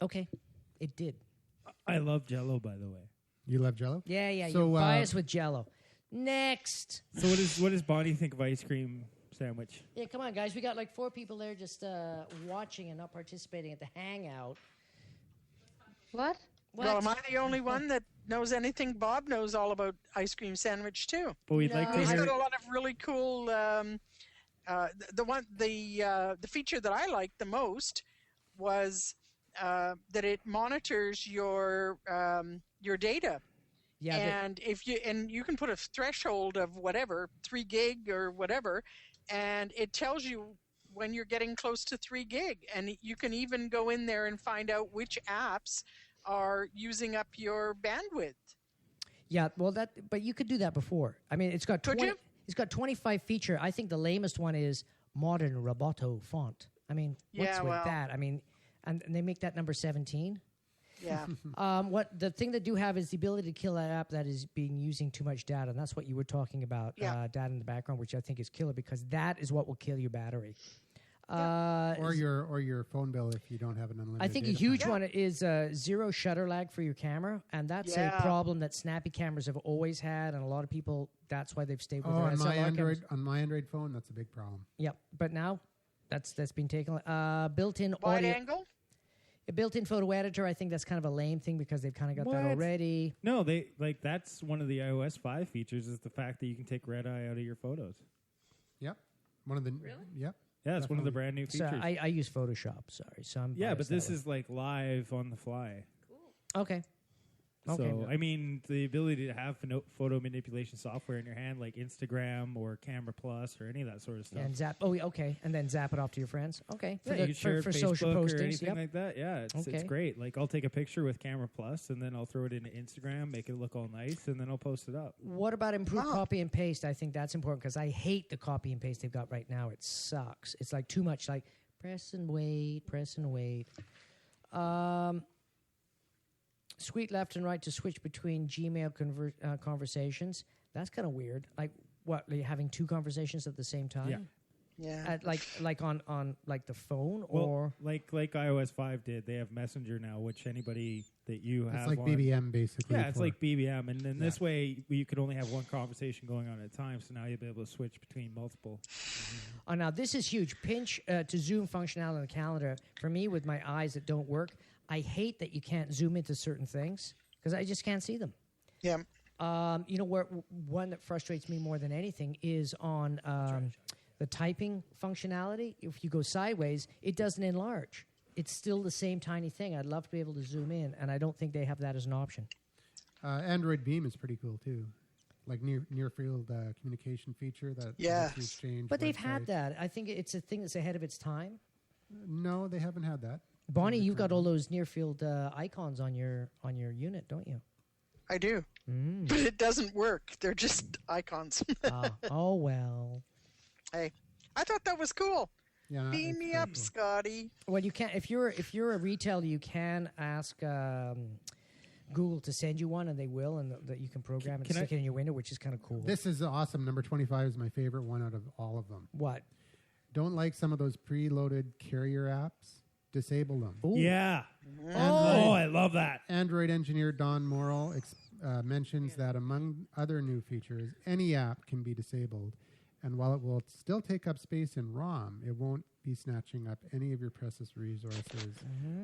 Okay, it did. I love Jello, by the way. You love Jello? Yeah, So, you're biased with Jello. Next. So what does Bonnie think of ice cream sandwich? Yeah, come on, guys. We got like 4 people there just watching and not participating at the hangout. What? Well, am I the only one that knows anything? Bob knows all about ice cream sandwich too. But we'd like to He's hear. got a lot of really cool. The feature that I liked the most was that it monitors your data. Yeah, And you can put a threshold of whatever 3 gig or whatever, and it tells you when you're getting close to 3 gig, and you can even go in there and find out which apps are using up your bandwidth. yeah. Well, but you could do that before. I mean, it's got Could 20. you? It's got 25 feature. I think the lamest one is modern Roboto font. I mean, what's Yeah, with well. that? I mean, and they make that number 17. Yeah. What the thing they do have is the ability to kill that app that is being using too much data, and that's what you were talking about, Yeah. data in the background, which I think is killer because that is what will kill your battery. Or your phone bill if you don't have an unlimited. I think a data huge plan. one is zero shutter lag for your camera, and that's Yeah. a problem that snappy cameras have always had, and a lot of people that's why they've stayed with Oh, their on my SLR cameras. Android phone, that's a big problem. Yep, but now that's been taken. Built-in Wide audio, angle? a built-in photo editor. I think that's kind of a lame thing because they've kind of got that What? already. No, that's one of the iOS 5 features is the fact that you can take red eye out of your photos. Yep. One of the. Yep. Yeah, it's one of the Definitely. brand new So features. I use Photoshop. Sorry, so I'm Yeah, but biased that this way. is like live on the fly. okay. Okay. So, I mean, the ability to have photo manipulation software in your hand, like Instagram or Camera Plus or any of that sort of stuff. And zap. Oh, yeah, okay. And then zap it off to your friends. Okay. Yeah, you can share it for Facebook social or postings. anything Yep. like that. Yeah, it's Okay. great. Like, I'll take a picture with Camera Plus, and then I'll throw it into Instagram, make it look all nice, and then I'll post it up. What about improved Oh. copy and paste? I think that's important because I hate the copy and paste they've got right now. It sucks. It's like too much. Like press and wait, press and wait. Sweet left and right to switch between Gmail conversations. That's kind of weird. Like what? Like having 2 conversations at the same time? Yeah. Yeah. Like on like the phone Well, or like iOS 5 did, they have Messenger now, which anybody that you have It's like on, BBM basically. Yeah, it's for- like BBM, and then this way you could only have one conversation going on at a time. So now you'll be able to switch between multiple. Oh, now this is huge. Pinch to zoom functionality on the calendar. For me, with my eyes that don't work, I hate that you can't zoom into certain things because I just can't see them. Yeah. You know, one that frustrates me more than anything is on the typing functionality. If you go sideways, it doesn't enlarge. It's still the same tiny thing. I'd love to be able to zoom in, and I don't think they have that as an option. Android Beam is pretty cool too, like near field communication feature that Yeah. lets you exchange. But they've had websites. that. I think it's a thing that's ahead of its time. No, they haven't had that. Bonnie, you've got all those near field icons on your unit, don't you? I do. But it doesn't work. They're just icons. Oh well. Hey, I thought that was cool. Yeah, Beam it's me very up, cool. Scotty. Well, you can if you're a retailer, you can ask Google to send you one, and they will, and that you can program and Can stick I- it in your window, which is kind of cool. This is awesome. Number 25 is my favorite one out of all of them. What? Don't like some of those preloaded carrier apps. disable them. Yeah. Android- Oh, I love that. Android engineer Don Morrill mentions that among other new features, any app can be disabled. And while it will still take up space in ROM, it won't be snatching up any of your precious resources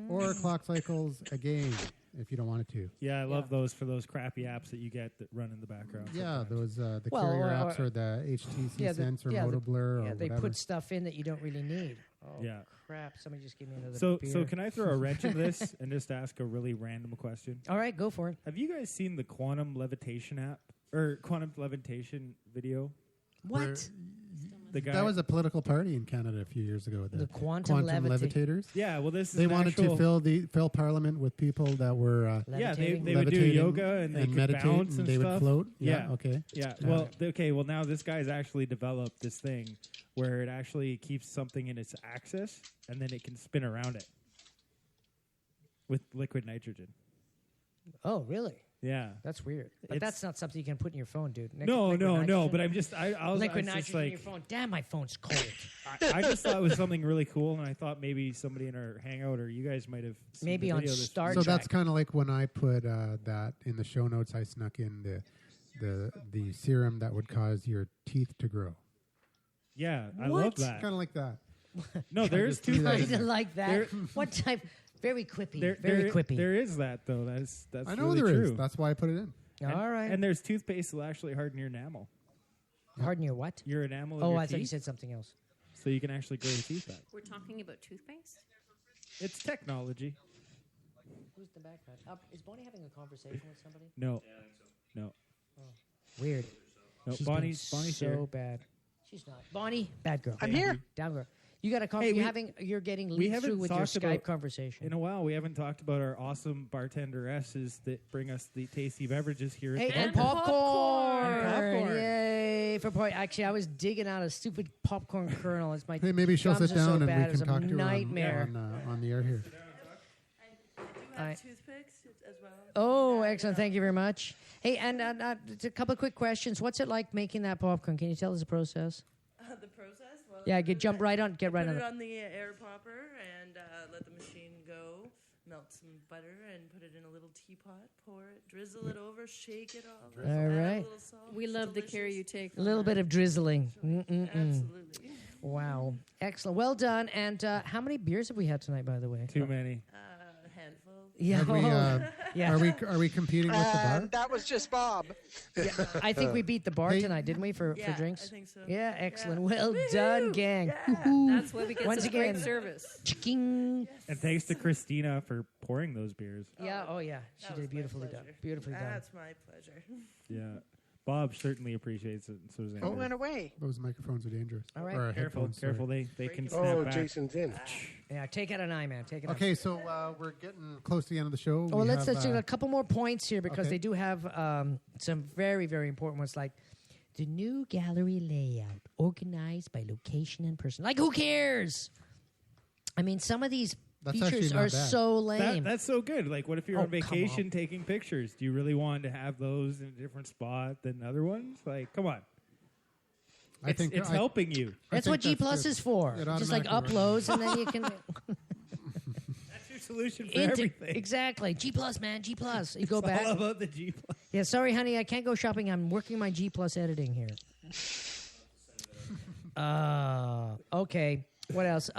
or clock cycles again if you don't want it to. Yeah, I love those for those crappy apps that you get that run in the background. Yeah, sometimes. those the Well, carrier or- apps or the HTC Sense or Moto Blur or Yeah, they whatever. put stuff in that you don't really need. Oh, Yeah. crap. Somebody just gave me another So beer. can I throw a wrench in this and just ask a really random question? All right, go for it. Have you guys seen the quantum levitation app or quantum levitation video? What? The guy That was a political party in Canada a few years ago. The quantum levitators. Yeah, well, this is they an wanted actual- to fill Parliament with people that were yeah, they would do levitating yoga and they could meditate bounce and and they stuff. would float. Yeah, okay. Yeah. Yeah. Well, well, now this guy's actually developed this thing where it actually keeps something in its axis and then it can spin around it with liquid nitrogen. Oh, really? Yeah. That's weird. But It's- that's not something you can put in your phone, dude. No. Nitrogen. But I'm just, I was liquid just nitrogen in like, your phone. Damn, my phone's cold. I just thought it was something really cool, and I thought maybe somebody in our hangout or you guys might have seen Maybe the on video this Star week. So that's kind of like when I put that in the show notes. I snuck in the serum that would cause your teeth to grow. Yeah, I What? love that. Kind of like that. No, there is two. I didn't like that. There- What type? Very quippy. There, very quippy. There is that though. That's I know really there is. true. That's why I put it in. All right. And there's toothpaste that will actually harden your enamel. Harden your what? Your enamel. Of Oh, your I thought you teeth, said something else. so you can actually grow your teeth back. We're talking about toothpaste? It's technology. Who's the backpack? Is Bonnie having a conversation with somebody? No, no, Weird. no. She's Bonnie's being so here. bad. She's not. Bonnie, bad girl. I'm here. Down girl. You got a Hey, you're getting we lead haven't through with your talked Skype about- conversation. In a while, we haven't talked about our awesome bartenderesses that bring us the tasty beverages here. Hey, at and the popcorn. And popcorn. Yay for point. Actually, I was digging out a stupid popcorn kernel. It's my Hey, maybe she'll gums sit are so down and bad. we It was can a talk to her nightmare. on the air here. I- toothpicks as well. Oh, excellent. Thank you very much. Hey, and just a couple of quick questions. What's it like making that popcorn? Can you tell us the process? The process? Well, Yeah, get right on put it. it on the air popper and let the machine go. Melt some butter and put it in a little teapot. Pour it, drizzle it over, shake it all. All add right. A little salt. We It's love the delicious. care you take. A little bit of drizzling. Absolutely. Wow. Excellent. Well done. And how many beers have we had tonight, by the way? Too many. Handful. Yeah. Have we, Yeah. Are we competing with the bar? And that was just Bob. I think we beat the bar Hey. tonight, didn't we, for Yeah, drinks? I think so. Yeah, excellent. Yeah. Well done, gang. That's why we get Once such again, great service. Chicking. And thanks to Christina for pouring those beers. Yeah, oh yeah. She That did was my beautifully done. pleasure. Beautifully done. That's my pleasure. Yeah. Bob certainly appreciates it. And so does Oh, Andrew. went away. Those microphones are dangerous. All right. Or Careful, headphones, sorry. careful. They can snap Oh, back. Jason's in. Yeah, take out an eye, man. Take it out. Okay, so we're getting close to the end of the show. Oh, We let's have, do a couple more points here because okay. they do have some very, very important ones like the new gallery layout organized by location and person. Like, who cares? I mean, some of these That's features actually not are bad. so lame. That's so good. Like, what if you're Oh, on come vacation on. taking pictures? Do you really want to have those in a different spot than other ones? Like, come on. I It's, think it's I- helping you. That's think what G that's Plus good. is for. It Just like automatically uploads, and then you can That's your solution for everything. exactly G Plus, man. G Plus. You go It's back. all about the G Plus. Yeah, sorry, honey, I can't go shopping. I'm working my G Plus editing here. Okay. What else?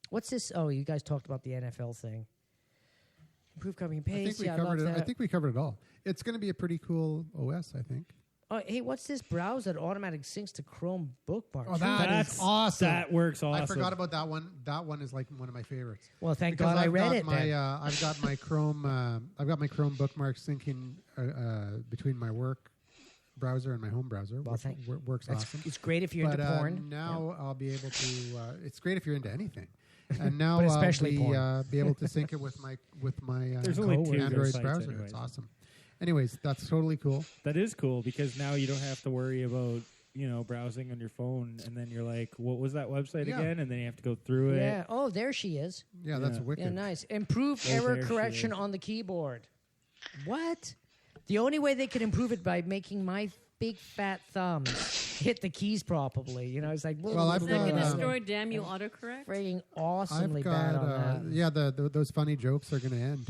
What's this? Oh, you guys talked about the NFL thing. Improve copy and I think paste. we Yeah, I covered love it. that. I think we covered it all. It's going to be a pretty cool OS, I think. Oh, hey, what's this browse that automatic syncs to Chrome bookmarks? Oh, that is awesome. That works awesome. I forgot about that one. That one is like one of my favorites. Well, thank Because God I I've read got it. My, then. I've got my Chrome. I've got my Chrome bookmarks syncing between my work browser and my home browser. Well, which works awesome. It's great if you're But into porn. now I'll be able to. It's great if you're into anything. And now But I'll especially be, porn. be able to sync it with my There's only two Android sites browser. anyways. It's awesome. Anyways, that's totally cool. That is cool because now you don't have to worry about browsing on your phone and then you're like, what was that website Yeah. again? And then you have to go through Yeah. it. Oh, there she is. Yeah, that's Yeah. wicked. Yeah, nice. Improve Oh, error there she correction is. on the keyboard. What? The only way they could improve it by making my big fat thumbs hit the keys properly. You know, it's like, Well, I've Is that going to got, destroy damn you autocorrect? freaking I've awesomely bad got, on yeah, those funny jokes are going to end.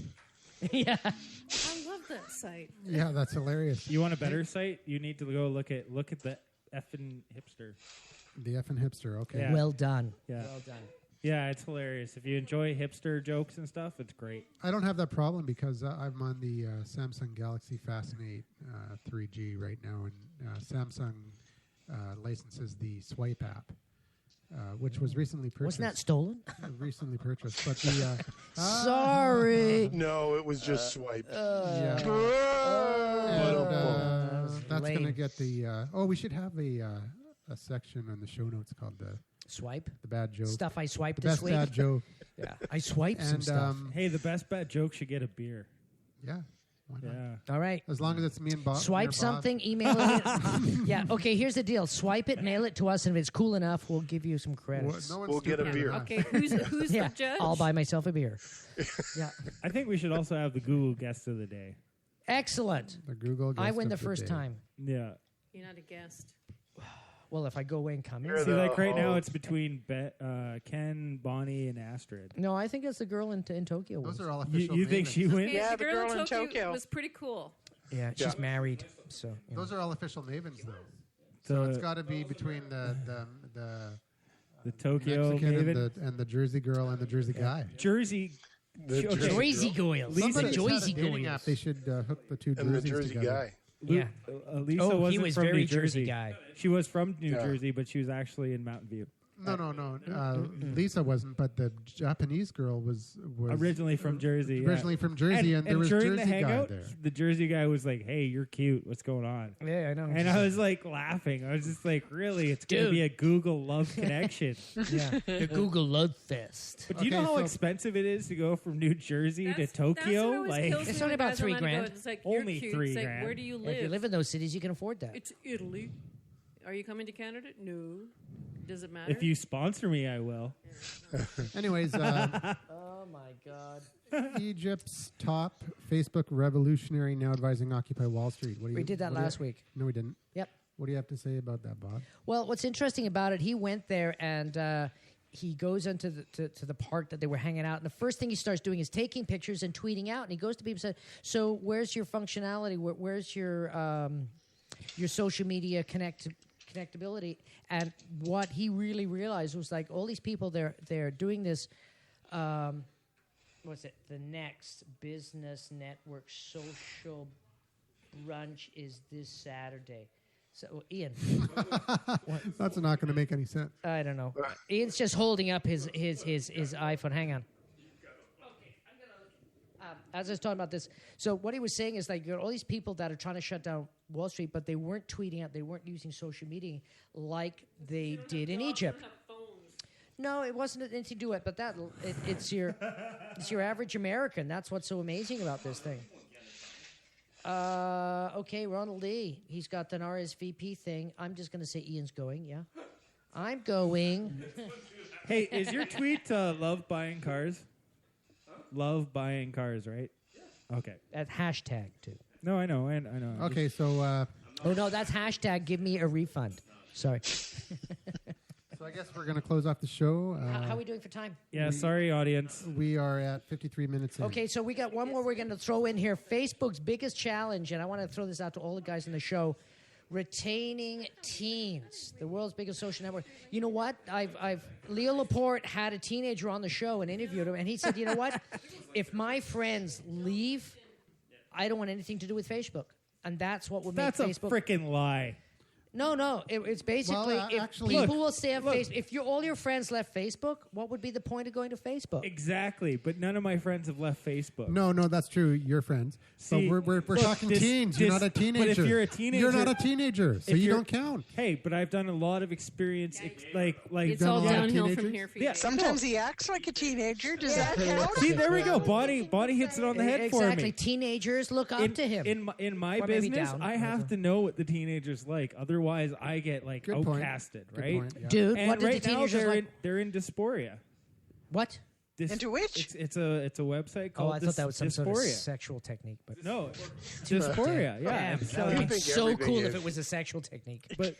that. Yeah. I love that site. Yeah, that's hilarious. You want a better site? You need to go look at the effing hipster. The effing hipster, okay. Yeah. Well done. Yeah. Well done. Yeah, it's hilarious. If you enjoy hipster jokes and stuff, it's great. I don't have that problem because I'm on the Samsung Galaxy Fascinate 3G right now, and Samsung licenses the Swipe app, which was recently purchased. Wasn't that stolen? Recently purchased, but the Sorry. No, it was just swiped. yeah, and that's going to lame. get the. We should have a section on the show notes called the Swipe. bad joke. Stuff I swiped The this best week. bad joke. Yeah. I swiped some And stuff. Hey, the best bad joke should get a beer. yeah, why not? Yeah. All right. As long as it's me and Bob. Swipe something, email it. Yeah, okay, here's the deal. Swipe it, mail it to us, and if it's cool enough, we'll give you some credits. No one's We'll get a stupid beer. enough. Okay, who's Yeah, the judge? I'll buy myself a beer. Yeah. I think we should also have the Google guest of the day. Excellent. The Google. I guest win of the first day. time. Yeah. You're not a guest. Well, if I go away and come You're in. See, the like right now, host. it's between Ken, Bonnie, and Astrid. No, I think it's the girl in Tokyo. Those wins. are all You, official. you think mavens. she wins? Okay, Yeah, the the girl, girl in Tokyo. was pretty cool. Yeah, she's married. So, you know. Those are all official mavens, though. So it's got to be between the Tokyo Mexican Maven. and the Jersey girl and the Jersey guy. Jersey. The Okay. Jersey girls. Somebody's had a Jersey dating app. girls. They should hook the two And the Jerseys Jersey together. guy. Yeah. Lisa Oh, wasn't he was from very New Jersey guy. She was from New Yeah. Jersey, but she was actually in Mountain View. No. Lisa wasn't, but the Japanese girl was Originally from Jersey. yeah. Originally from Jersey, and there was during Jersey the guy hangout, there. the Jersey guy was like, "Hey, you're cute. What's going on?" Yeah, I know. And I was like laughing. I was just like, "Really? It's going to Dude. be a Google love connection." Yeah. The Google Love Fest. But do you know Okay, how so- expensive it is to go from New Jersey to Tokyo? Like, It's only about $3,000. It's like, Only you're cute. $3 It's like, grand. where do you If live? you live in those cities, you can afford that. It's Italy. Are you coming to Canada? No. Does it matter? if you sponsor me, I will. Anyways, Oh, my God. Egypt's top Facebook revolutionary now advising Occupy Wall Street. What do you, We did that what do you- last week. No, we didn't. Yep. What do you have to say about that, Bob? Well, what's interesting about it, he went there and he goes into to the park that they were hanging out. And the first thing he starts doing is taking pictures and tweeting out. And he goes to people and says, so where's your functionality? Where's your social media connectability? And what he really realized was like all these people, they're doing this, what's it? The next business network social brunch is this Saturday. So, Ian. That's not going to make any sense. I don't know. Ian's just holding up his iPhone. Hang on. As I was talking about this, so what he was saying is like you got all these people that are trying to shut down Wall Street, but they weren't tweeting out, they weren't using social media like they did in Egypt. No, it wasn't anything to do with it, but it's your average American. That's what's so amazing about this thing. Okay, Ronald Lee. He's got an RSVP thing. I'm just going to say Ian's going, yeah? I'm going. Hey, is your tweet love buying cars? Love buying cars, right? Okay. At hashtag, too. No, I know. I know. Okay, so Oh, no, that's hashtag give me a refund. Sorry. so I guess we're going to close off the show. How are we doing for time? Yeah, sorry, audience. We are at 53 minutes in. Okay, so we got one more we're going to throw in here. Facebook's biggest challenge, and I want to throw this out to all the guys in the show, retaining teens, the world's biggest social network. You know what? Leo Laporte had a teenager on the show and interviewed him, and he said, you know what? If my friends leave, I don't want anything to do with Facebook. And that's what would make That's a Facebook... freaking lie. No. It's basically Well, if actually- people will stay on Facebook. If all your friends left Facebook, what would be the point of going to Facebook? Exactly, but none of my friends have left Facebook. No, that's true. Your friends. See, but we're look, talking teens. You're not a teenager. But if you're a teenager, you're not a teenager, so if you you're- don't count. Hey, but I've done a lot of experience, like It's done all a lot of downhill from teenagers? here for you. Yeah. Sometimes he acts like a teenager. Does that count? See, there we go. Bonnie hits it on the head for Exactly. me. Teenagers look up to him. In my Or maybe business, down. I have to know what the teenagers like. Otherwise, I get like Good point. outcasted, Good right? point, yeah. Dude, And what did right the now teenagers like? they're in dysphoria. What? Into which? It's a website Oh, called I thought that was some sort of Dysphoria. sexual technique, but No, Dysphoria. Yeah, Damn, it's, that would be think so everything cool is. if it was a sexual technique. but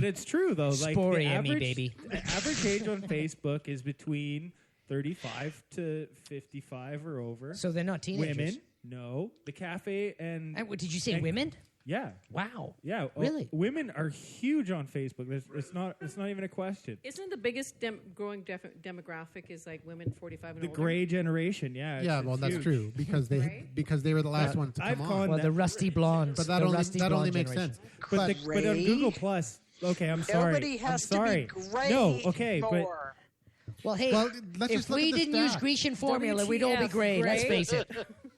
it's true though. Like the Sporia me, average, baby. the average age on Facebook is between 35 to 55 or over. So they're not teenagers. Women, no. The cafe and What, did you say and- women? Yeah, Wow. yeah. Really? Women are huge on Facebook. It's not even a question. Isn't the biggest growing demographic is like women 45 and The older? gray generation, yeah. Yeah, it's well, that's huge. true because Right? they were the last ones to I've come on. conned Well, the rusty blondes. But that the only rusty that only blonde makes generation. sense. But on Gray? Google Plus, okay, I'm sorry. Nobody has I'm sorry. to be gray No, okay, but anymore. Well, hey, Well, let's if just look we at the didn't use stats. Grecian formula, we'd all be WTF, gray. Let's gray? face it.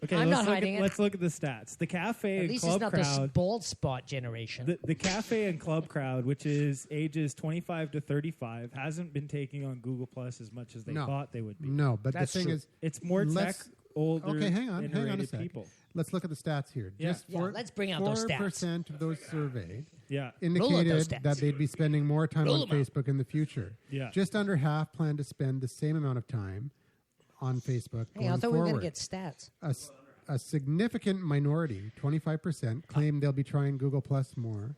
okay, I'm let's not look hiding at, it. let's look at the stats. The cafe At and least club it's not the crowd. bald spot generation. The cafe and club crowd, which is ages 25 to 35, hasn't been taking on Google Plus as much as they No. thought they would be. No, but That's the thing true. is, It's more tech, Let's- older, okay, hang on a iterated sec. people. Let's look at the stats here. Yeah. Just Yeah, let's bring out those stats. 4% of those surveyed Yeah. Roll out indicated those stats. that they'd be spending more time Roll on 'em out. Facebook in the future. Yeah. Just under half plan to spend the same amount of time on Facebook Hey, going I thought we were forward. going to get stats. A significant minority, 25%, claim they'll be trying Google Plus more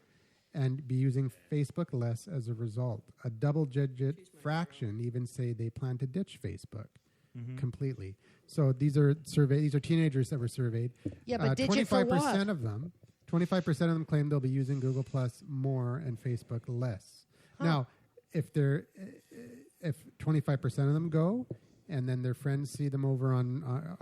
and be using Facebook less as a result. A double-digit fraction even say they plan to ditch Facebook completely. So these are teenagers that were surveyed. Yeah, but ditch it for what? 25% of them claim they'll be using Google Plus more and Facebook less. Now, if 25% of them go, and then their friends see them over on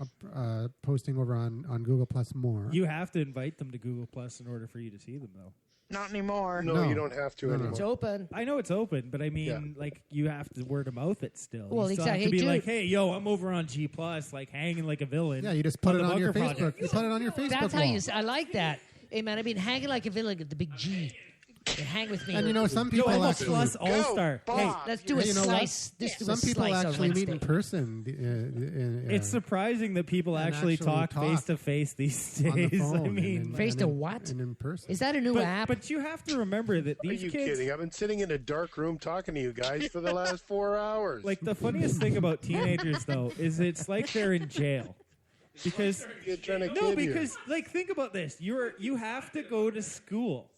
posting over on Google Plus more. You have to invite them to Google Plus in order for you to see them, though. Not anymore. No, you don't have to No, no. anymore. It's open. I know it's open, but I mean, like, you have to word of mouth it still. Well, you still have exactly. to be Hey, like, dude. hey, yo, I'm over on G Plus, like hanging like a villain. Yeah, you just put on it the on your Bunker Facebook. Project. You put it on your Facebook That's how wall. you. I like that. Hey, man, I've been hanging like a villain at the big G. You hang with me. And you know, some Yo, people I'm a actually, Plus All-Star. Go, Hey, Bob. let's do a you know what? slice. Let's do a some people slice on actually meet in Wednesday. person. it's surprising that people and actually actually talk talk face to face these on the days. phone. I mean, and Face and to in- what? And in person. Is that a new app? but you have to remember that Are these you kids. kidding? I've been sitting in a dark room talking to you guys for the last 4 hours. Like the funniest thing about teenagers, though, is it's like they're in jail. Because You're trying to no, kid you. because like think about this: you have to go to school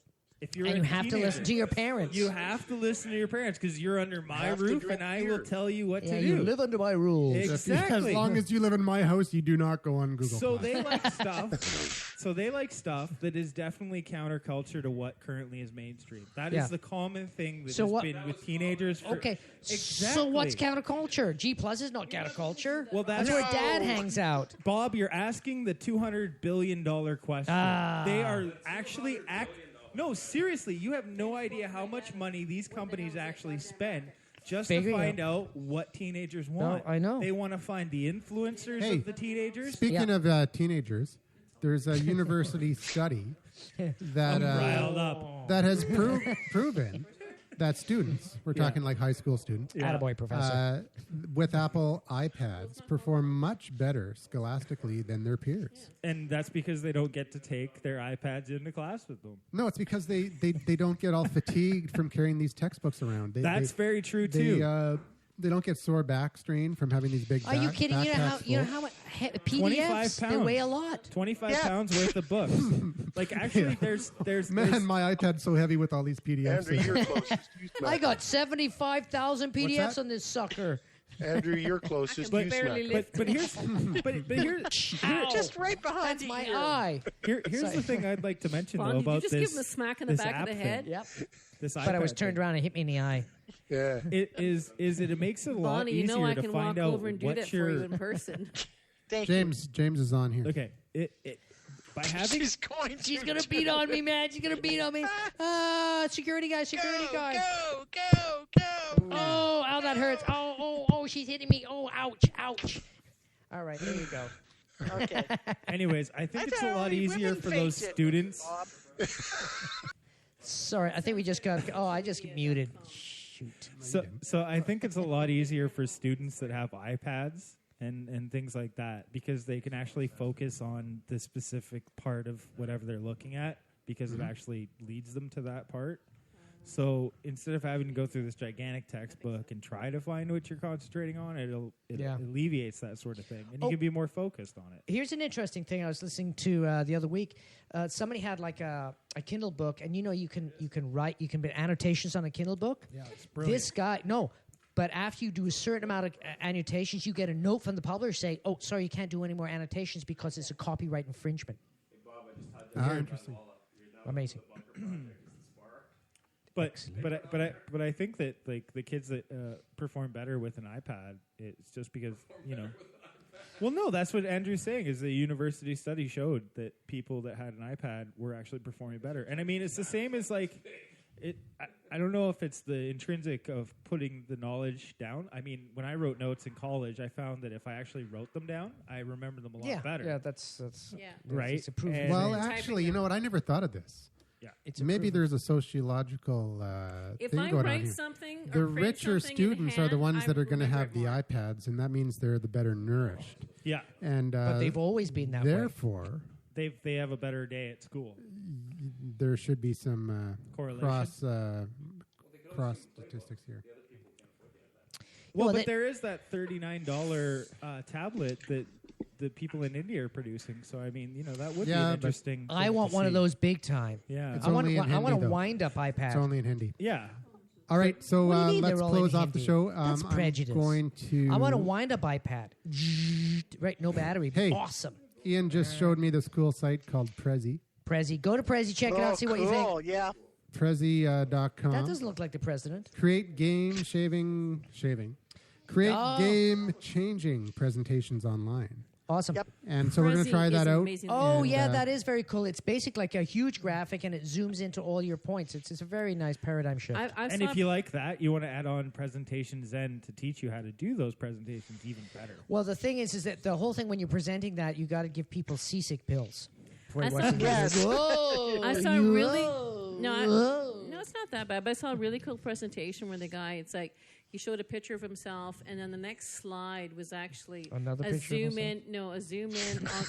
if you're and a you have to teenager. listen to your parents. You have to listen to your parents because you're under my Have to roof, drink and I beer. will tell you what yeah, to you do. live under my rules. Exactly. As long as you live in my house, you do not go on Google So Plus. they like stuff. So they like stuff that is definitely counterculture to what currently is mainstream. That is Yeah. the common thing that So has what- been with teenagers. For, Okay, so Exactly. what's counterculture? G Plus is not counterculture. Well, that's- where No. Dad hangs out. Bob, you're asking the $200 billion question. Ah. They are actually No, seriously, you have no idea how much money these companies actually spend just Figuring to find out what teenagers want. I know. They want to find the influencers Hey, of the teenagers. Speaking Yeah. of teenagers, there's a university study that Riled up. that has proven that students, we're talking like high school students, Attaboy, Professor. with Apple iPads perform much better scholastically than their peers. And that's because they don't get to take their iPads into class with them. No, it's because they don't get all fatigued from carrying these textbooks around. That's very true, too. They don't get sore back strain from having these big Are you kidding? You know how backpacks full. much 25 PDFs they pounds. weigh a lot. 25 Yeah. pounds worth of books. Like, actually, there's Man, my iPad's so heavy with all these PDFs. Andrew, you're closest. You I smack got 75,000 PDFs that? on this sucker. it. Andrew, you're closest. can You barely smack it. lift but here's but here's Just right behind That's you. my here. eye. here's Sorry. the thing I'd like to mention Vaughn, though did you about just this. give him a smack in the this back of the app head? thing. Yep. This But I was iPad turned thing. around and hit me in the eye. Yeah. It makes it a lot Bonnie, you easier know I to can find walk out over and do what that for your you in person. Thank you. James is on here. okay. By having She's going to. She's gonna beat on me, man. She's gonna beat on me. Security guy, security guy. Go. Oh, ow, that hurts. Oh, she's hitting me. Oh, ouch. All right, there you go. Okay. anyways, I think it's a That's how lot only easier women for those face it, students. Bob. Sorry, I think we just got. Oh, I just muted. Shoot. So I think it's a lot easier for students that have iPads and things like that because they can actually focus on the specific part of whatever they're looking at because it actually leads them to that part. So instead of having to go through this gigantic textbook and try to find what you're concentrating on, it alleviates that sort of thing, and you can be more focused on it. Here's an interesting thing I was listening to the other week. Somebody had like a Kindle book, and you can put annotations on a Kindle book. Yeah, it's brilliant. This guy, but after you do a certain amount of annotations, you get a note from the publisher saying, "Oh, sorry, you can't do any more annotations because it's a copyright infringement." Interesting. Amazing. But I think that like the kids that perform better with an iPad, it's just because Well, no, that's what Andrew's saying. Is the university study showed that people that had an iPad were actually performing better, and I mean it's the same as like it. I don't know if it's the intrinsic of putting the knowledge down. I mean, when I wrote notes in college, I found that if I actually wrote them down, I remember them a lot better. Yeah, that's right. It's a proof. Well, actually, you know what? I never thought of this. Yeah, maybe there's a sociological if thing I going on write here. something, or The print richer something in students are the hand, ones I that are going to remember have it the more. iPads, and that means they're the better nourished. Yeah, and but they've always been that way. Therefore, they have a better day at school. There should be some correlation. Cross statistics here. Well, but there is that $39 tablet that the people in India are producing. So I mean, that would be an interesting. I want one of those big time. Yeah, it's I want only in Hindi, a though. wind-up iPad. It's only in Hindi. Yeah. All right, so What do you mean let's they're all in close off the Hindi? show. That's prejudice. I'm going to. I want a wind-up iPad. Right, no battery. Hey, awesome. Ian just showed me this cool site called Prezi. Prezi. Go to Prezi, check it out, see what you think. Cool, yeah. Prezi.com. That doesn't look like the president. Create shaving. Create Oh. game-changing presentations online. Awesome. Yep. And so we're going to try that out. Oh, and, yeah, that is very cool. It's basically like a huge graphic, and it zooms into all your points. It's a very nice paradigm shift. And if you like that, you want to add on Presentation Zen to teach you how to do those presentations even better. Well, the thing is that the whole thing when you're presenting that, you got to give people seasick pills. I saw, I saw a really no, it's not that bad. But I saw a really cool presentation where the guy, it's like he showed a picture of himself, and then the next slide was actually Another a picture of zoom in. No, a zoom in. On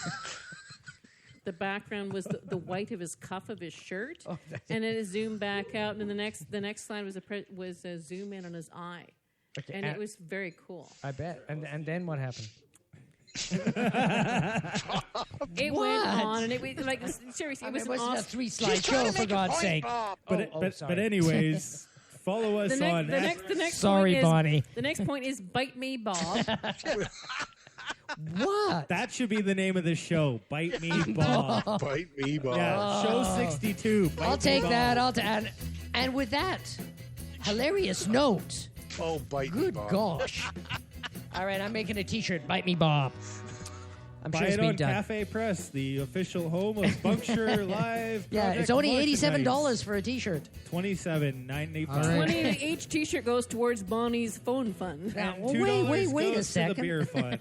the background was the white of his cuff of his shirt, and then it zoomed back out. And then the next slide was a zoom in on his eye, and it was very cool. I bet. And then what happened? It went on, and it was like seriously, it was it wasn't awesome. a three-slide show, for God's sake. But anyways, follow us on. The next Sorry, point is, Bonnie. The next point is bite me, Bob. What? That should be the name of the show. Bite Me Bob. Bite me, Bob. Yeah, show 62. Bite I'll Me take Bob. that. And with that hilarious note. Oh, bite me, Good Bob. gosh. All right, I'm making a T-shirt. Bite me, Bob. I'm Buy sure it's it been on done. Cafe Press, the official home of Bunkshire Live. Yeah, Project it's only merchandise. $87 for a T-shirt. $27,985. All right. Each T-shirt goes towards Bonnie's phone fund. Now, And well, $2 wait a goes to the second. beer fund.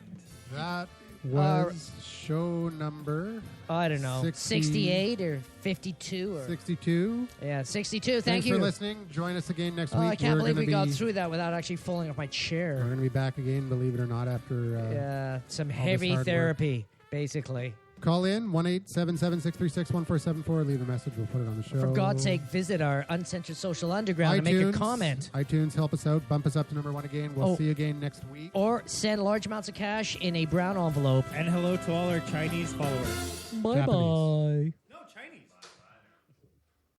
That was show number I don't know, 68 or 52 or 62. Yeah, 62. Thank Thanks you for listening. Join us again next Oh, week. I can't We're believe gonna we got be- through that without actually falling off my We're chair. going to be back again, believe it or not, after Some all this heavy hard work. therapy, basically. Call in 1-877-636-1474. Leave a message. We'll put it on the show. For God's sake, visit our uncensored social underground and make a comment. iTunes, help us out. Bump us up to number 1 again. We'll Oh. see you again next week. Or send large amounts of cash in a brown envelope. And hello to all our Chinese followers. Bye-bye.